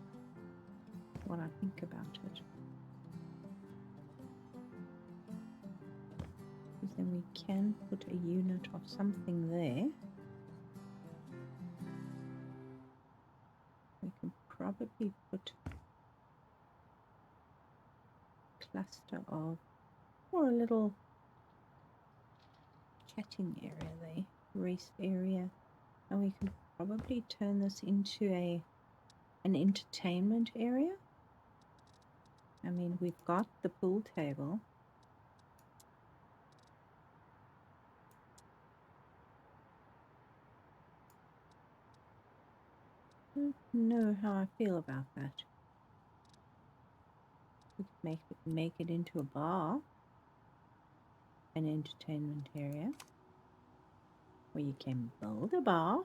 what I think about it. Because then we can put a unit of something there. We can probably put a cluster of, or a little chatting area there, rest area, and we can probably turn this into an entertainment area. I mean, we've got the pool table. I don't know how I feel about that. We could make it into a bar, an entertainment area, where you can build a bar.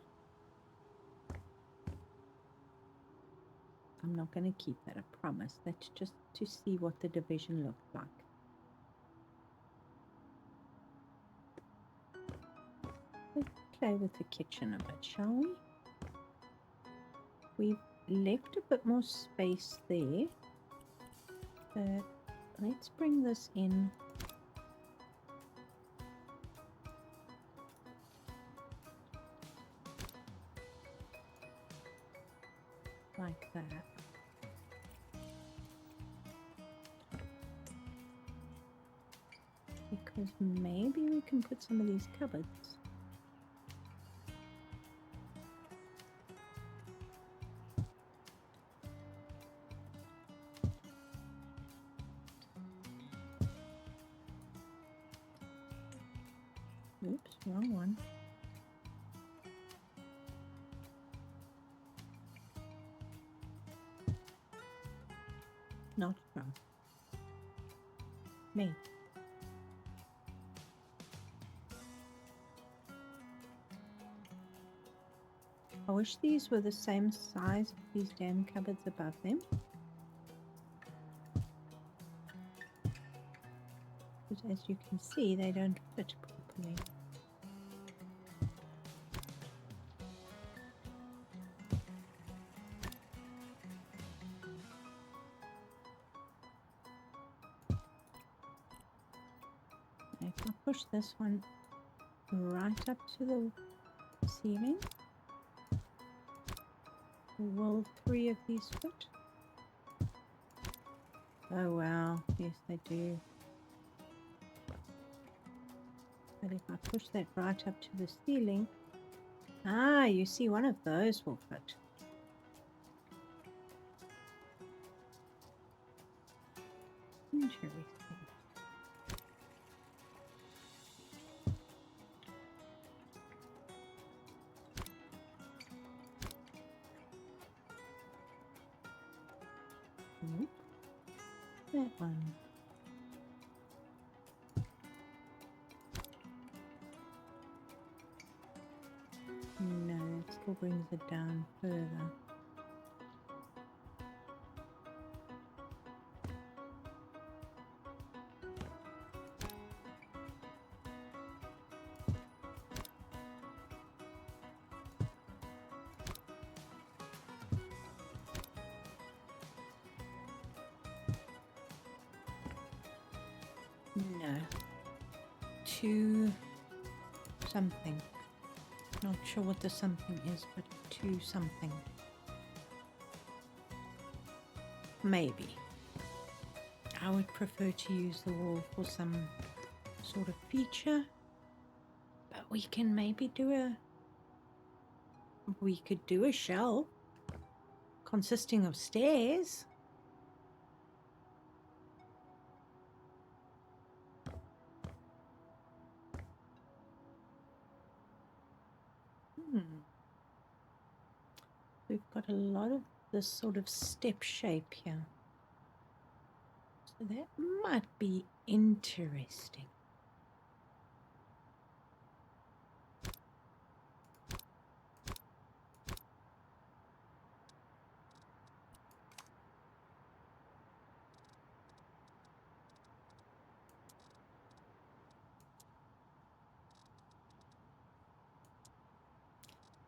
I'm not going to keep that a promise. That's just to see what the division looks like. Let's play with the kitchen a bit, shall we? We've left a bit more space there, but let's bring this in like that. Because maybe we can put some of these cupboards. Oops, wrong one. Not wrong. Me. I wish these were the same size as these damn cupboards above them. But as you can see, they don't fit properly. If I push this one right up to the ceiling, will 3 of these fit? Oh wow, yes they do. But if I push that right up to the ceiling, you see one of those will fit. Interesting. Nope. That one. No, it still brings it down further. No. 2 something. Not sure what the something is, but 2 something. Maybe. I would prefer to use the wall for some sort of feature, but we can maybe do we could do a shelf consisting of stairs. We've got a lot of this sort of step shape here. So that might be interesting.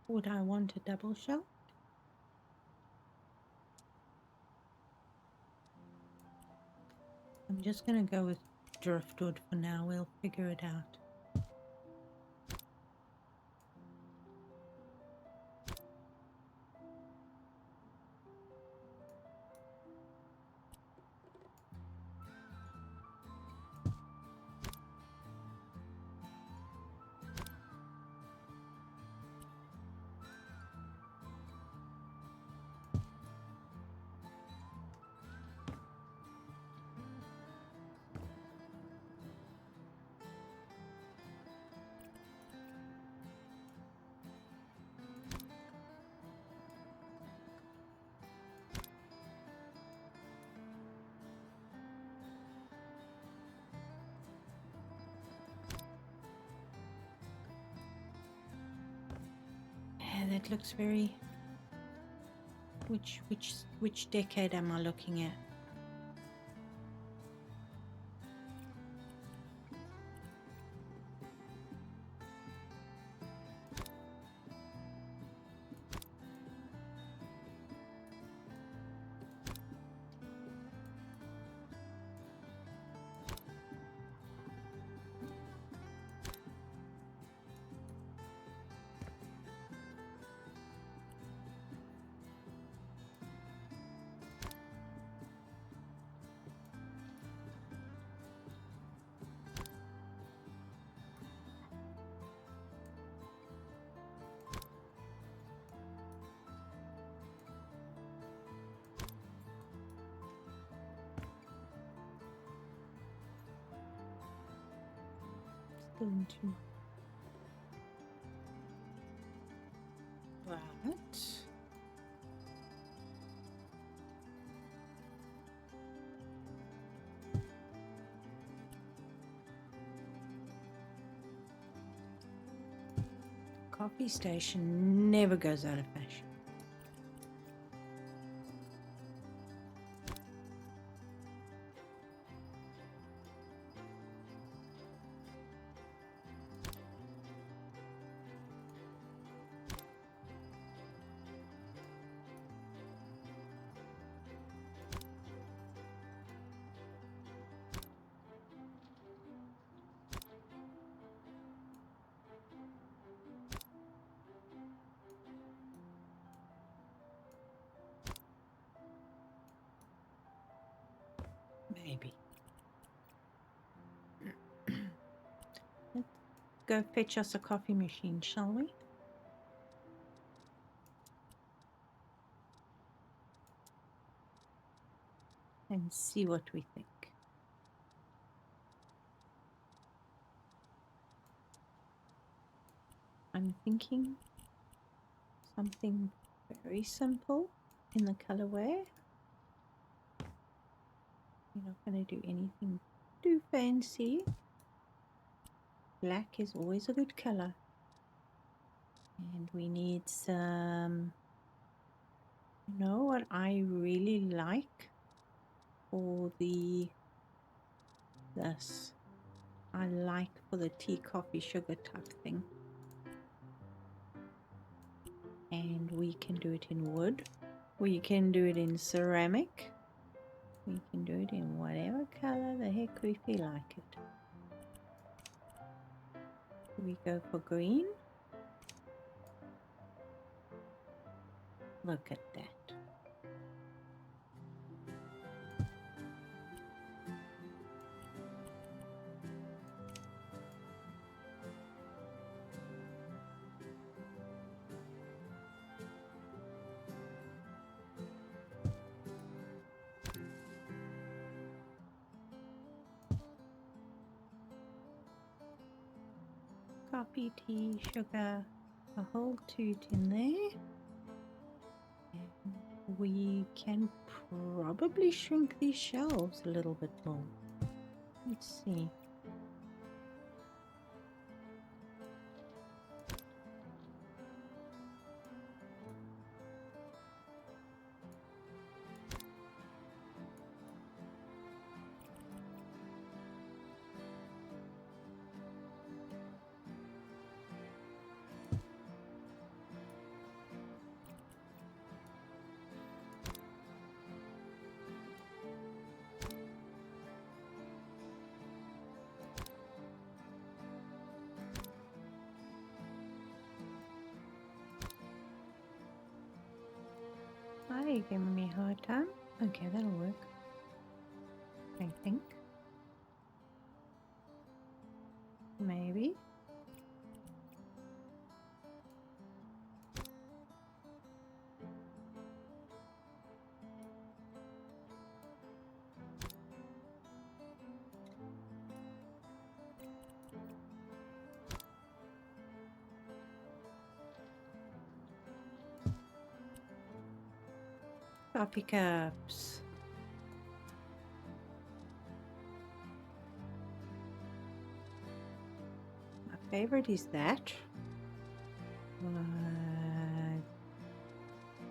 Would I want a double shelf? I'm just going to go with driftwood for now. We'll figure it out. That looks very... Which decade am I looking at? Still into... Right. Coffee station never goes out of fashion. Maybe. Let's go fetch us a coffee machine, shall we? And see what we think. I'm thinking something very simple in the colorway. You're not going to do anything too fancy. Black is always a good color. And we need some, you know what I really like for this. I like for the tea, coffee, sugar type thing. And we can do it in wood. We can do it in ceramic. We can do it in whatever color the heck we feel like it. We go for green. Look at that. Coffee, tea, sugar, a whole toot in there. And we can probably shrink these shelves a little bit more. Let's see. Are you giving me a hard time? Okay, that'll work. I think. Maybe. Coffee cups. My favorite is that.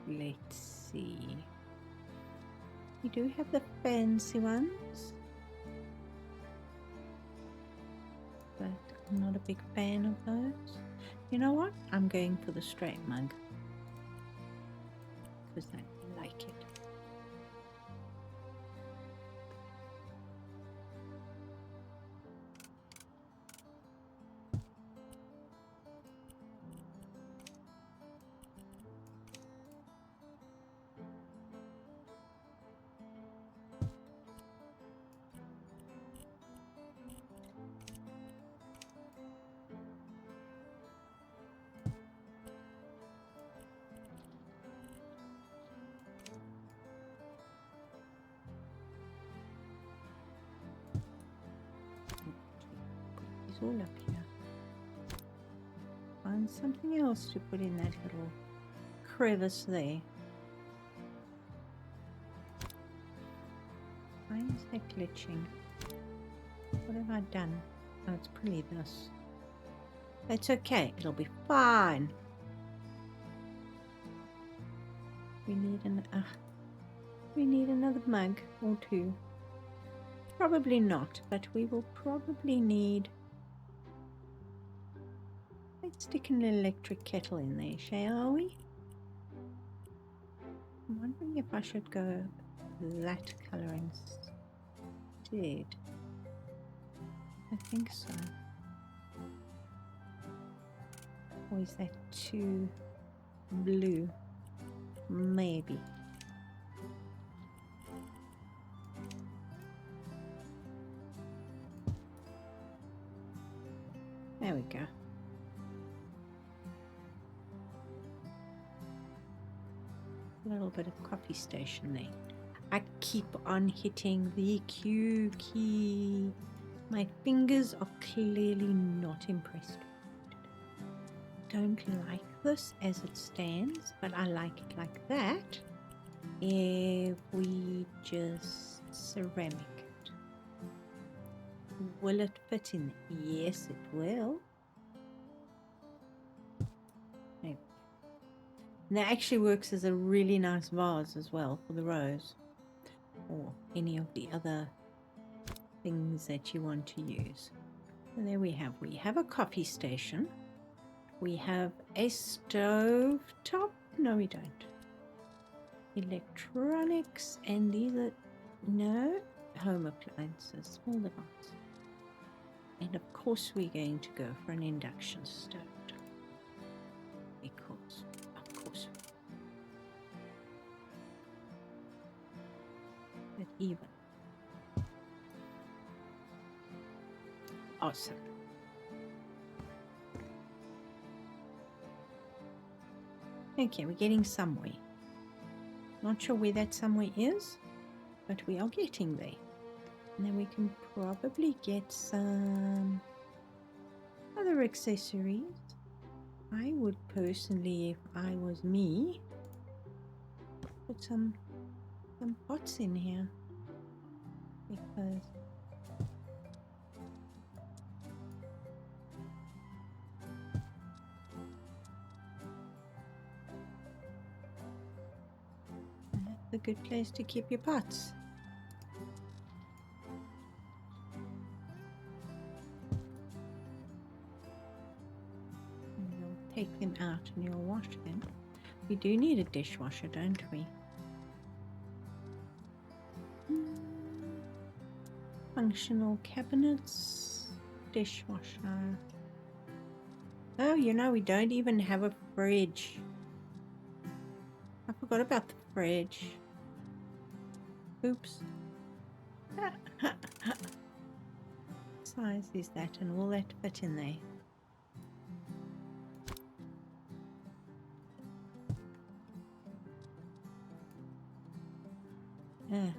Let's see. We do have the fancy ones, but I'm not a big fan of those. You know what? I'm going for the straight mug because I like it. It's all up here. Find something else to put in that little crevice there. Why is that glitching? What have I done? Oh, it's probably this. That's okay. It'll be fine. We need another mug or two. Probably not, but we will probably need. Let's stick an electric kettle in there, shall we? I'm wondering if I should go that colour instead. I think so. Or is that too blue? Maybe. There we go. A little bit of coffee station there. I keep on hitting the Q key. My fingers are clearly not impressed. Don't like this as it stands, but I like it like that. If we just ceramic it. Will it fit in? Yes, it will. Maybe. And that actually works as a really nice vase as well for the rose or any of the other things that you want to use. And there we have a coffee station. We have a stove top. No, we don't. Electronics, and these are no home appliances, small device. And of course we're going to go for an induction stove because of course. But even awesome. Okay, we're getting somewhere. Not sure where that somewhere is, but we are getting there. And then we can probably get some other accessories. I would personally, if I was me, put some pots in here because that's a good place to keep your pots. And you'll take them out and you'll wash them. We do need a dishwasher, don't we? Functional cabinets, dishwasher. Oh, you know, we don't even have a fridge. I forgot about the fridge. Oops. What size is that, and will that fit in there? Then.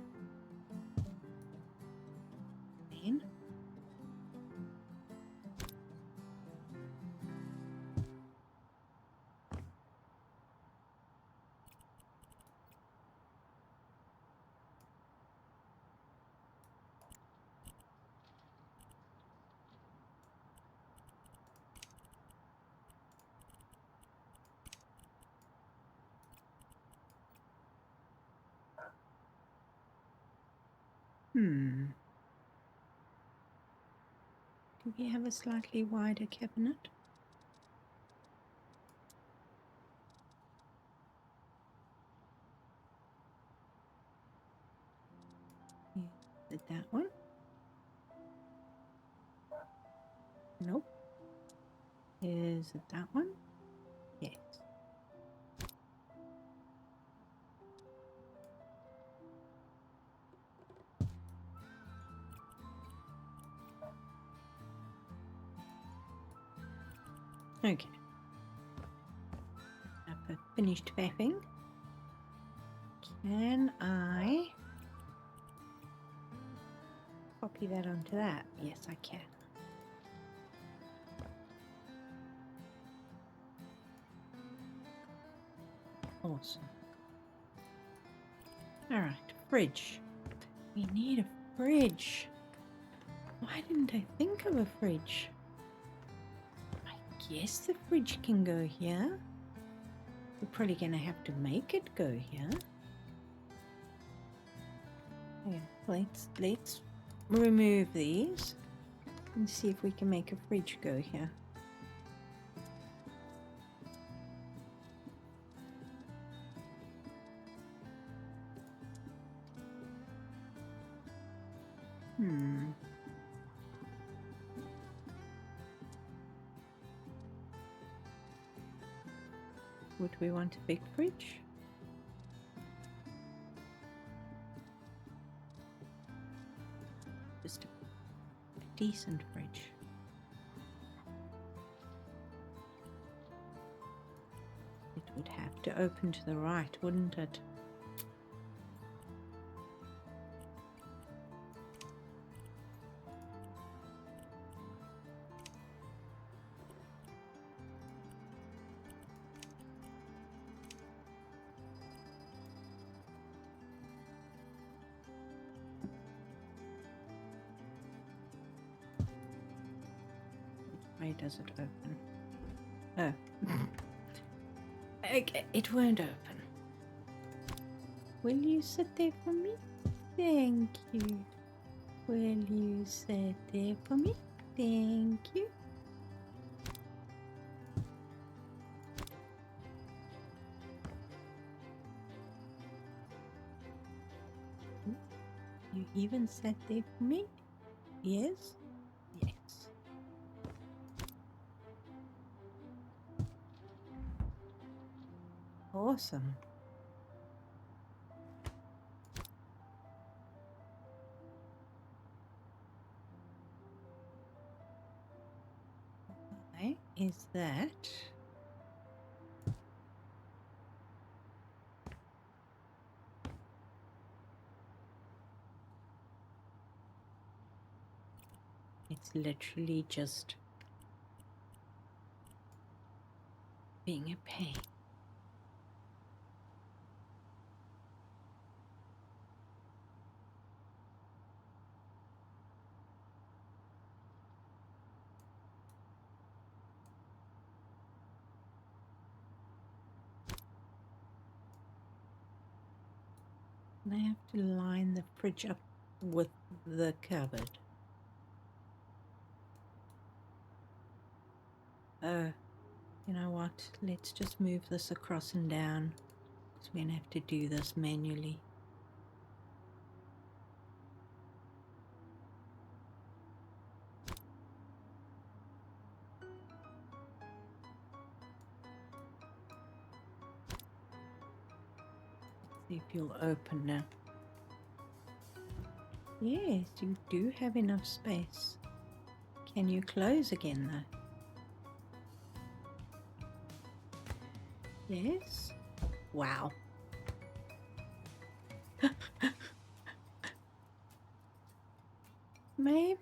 Do we have a slightly wider cabinet? Is it that one? Nope. Is it that one? Yes. Okay. I've finished faffing. Can I copy that onto that? Yes, I can. Awesome. All right, fridge. We need a fridge. Why didn't I think of a fridge? I guess the fridge can go here. We're probably going to have to make it go here. Yeah, let's remove these and see if we can make a fridge go here. Would we want a big fridge? Just a decent fridge. It would have to open to the right, wouldn't it? Why does it open? Oh. Okay, it won't open. Will you sit there for me? Thank you. Will you sit there for me? Thank you. You even sat there for me? Yes? Yes. Awesome. Why is that? It's literally just being a pain. And I have to line the fridge up with the cupboard. You know what? Let's just move this across and down, because we're going to have to do this manually. See if you'll open now. Yes, you do have enough space. Can you close again though? Yes. Wow. Maybe?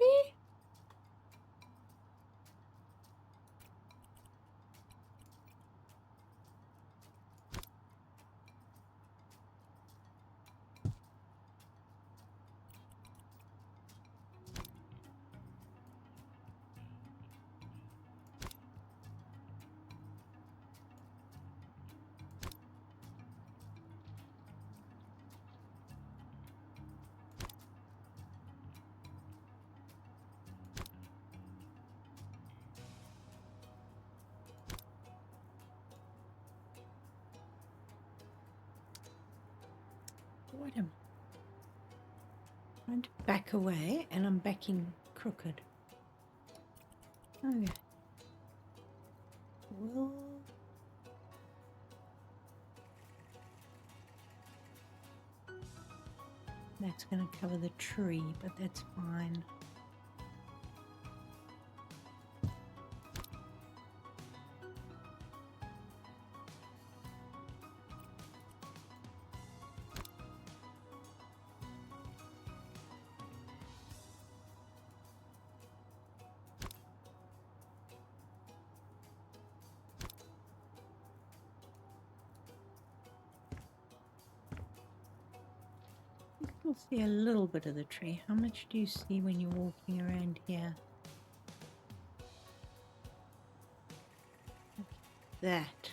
What am I trying to back away and I'm backing crooked. Okay. Well, that's going to cover the tree, but that's fine. You'll see a little bit of the tree. How much do you see when you're walking around here? That.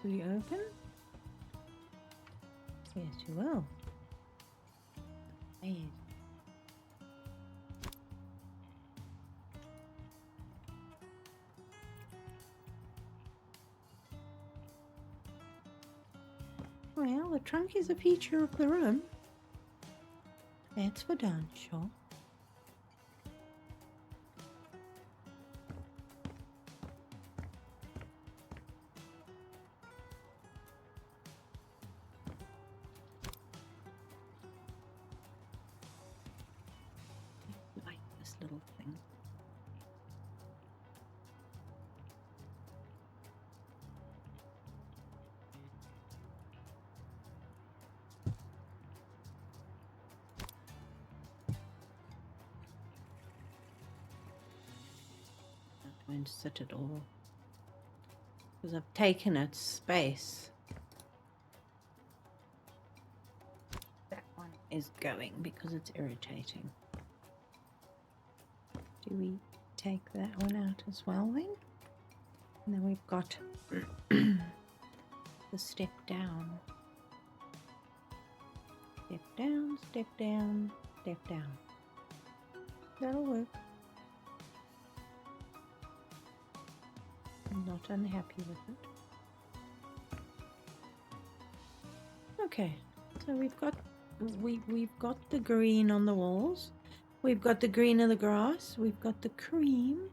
Will you open? Yes, you will. Yes. Well, the trunk is a feature of the room. That's for darn sure. I like this little thing. Going to sit it all because I've taken its space. That one is going because it's irritating. Do we take that one out as well then? And then we've got the step down. Step down, step down, step down. That'll work. I'm not unhappy with it. Okay, so we've got the green on the walls. We've got the green of the grass. We've got the cream.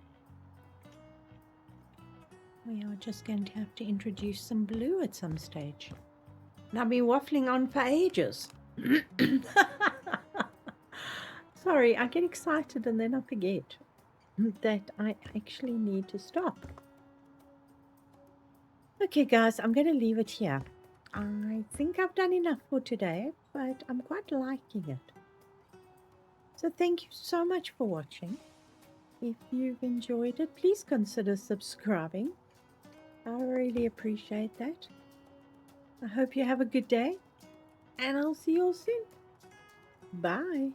We are just going to have to introduce some blue at some stage. And I've been waffling on for ages. Sorry, I get excited and then I forget that I actually need to stop. Okay guys, I'm going to leave it here. I think I've done enough for today, but I'm quite liking it. So thank you so much for watching. If you've enjoyed it, please consider subscribing. I really appreciate that. I hope you have a good day, and I'll see you all soon. Bye.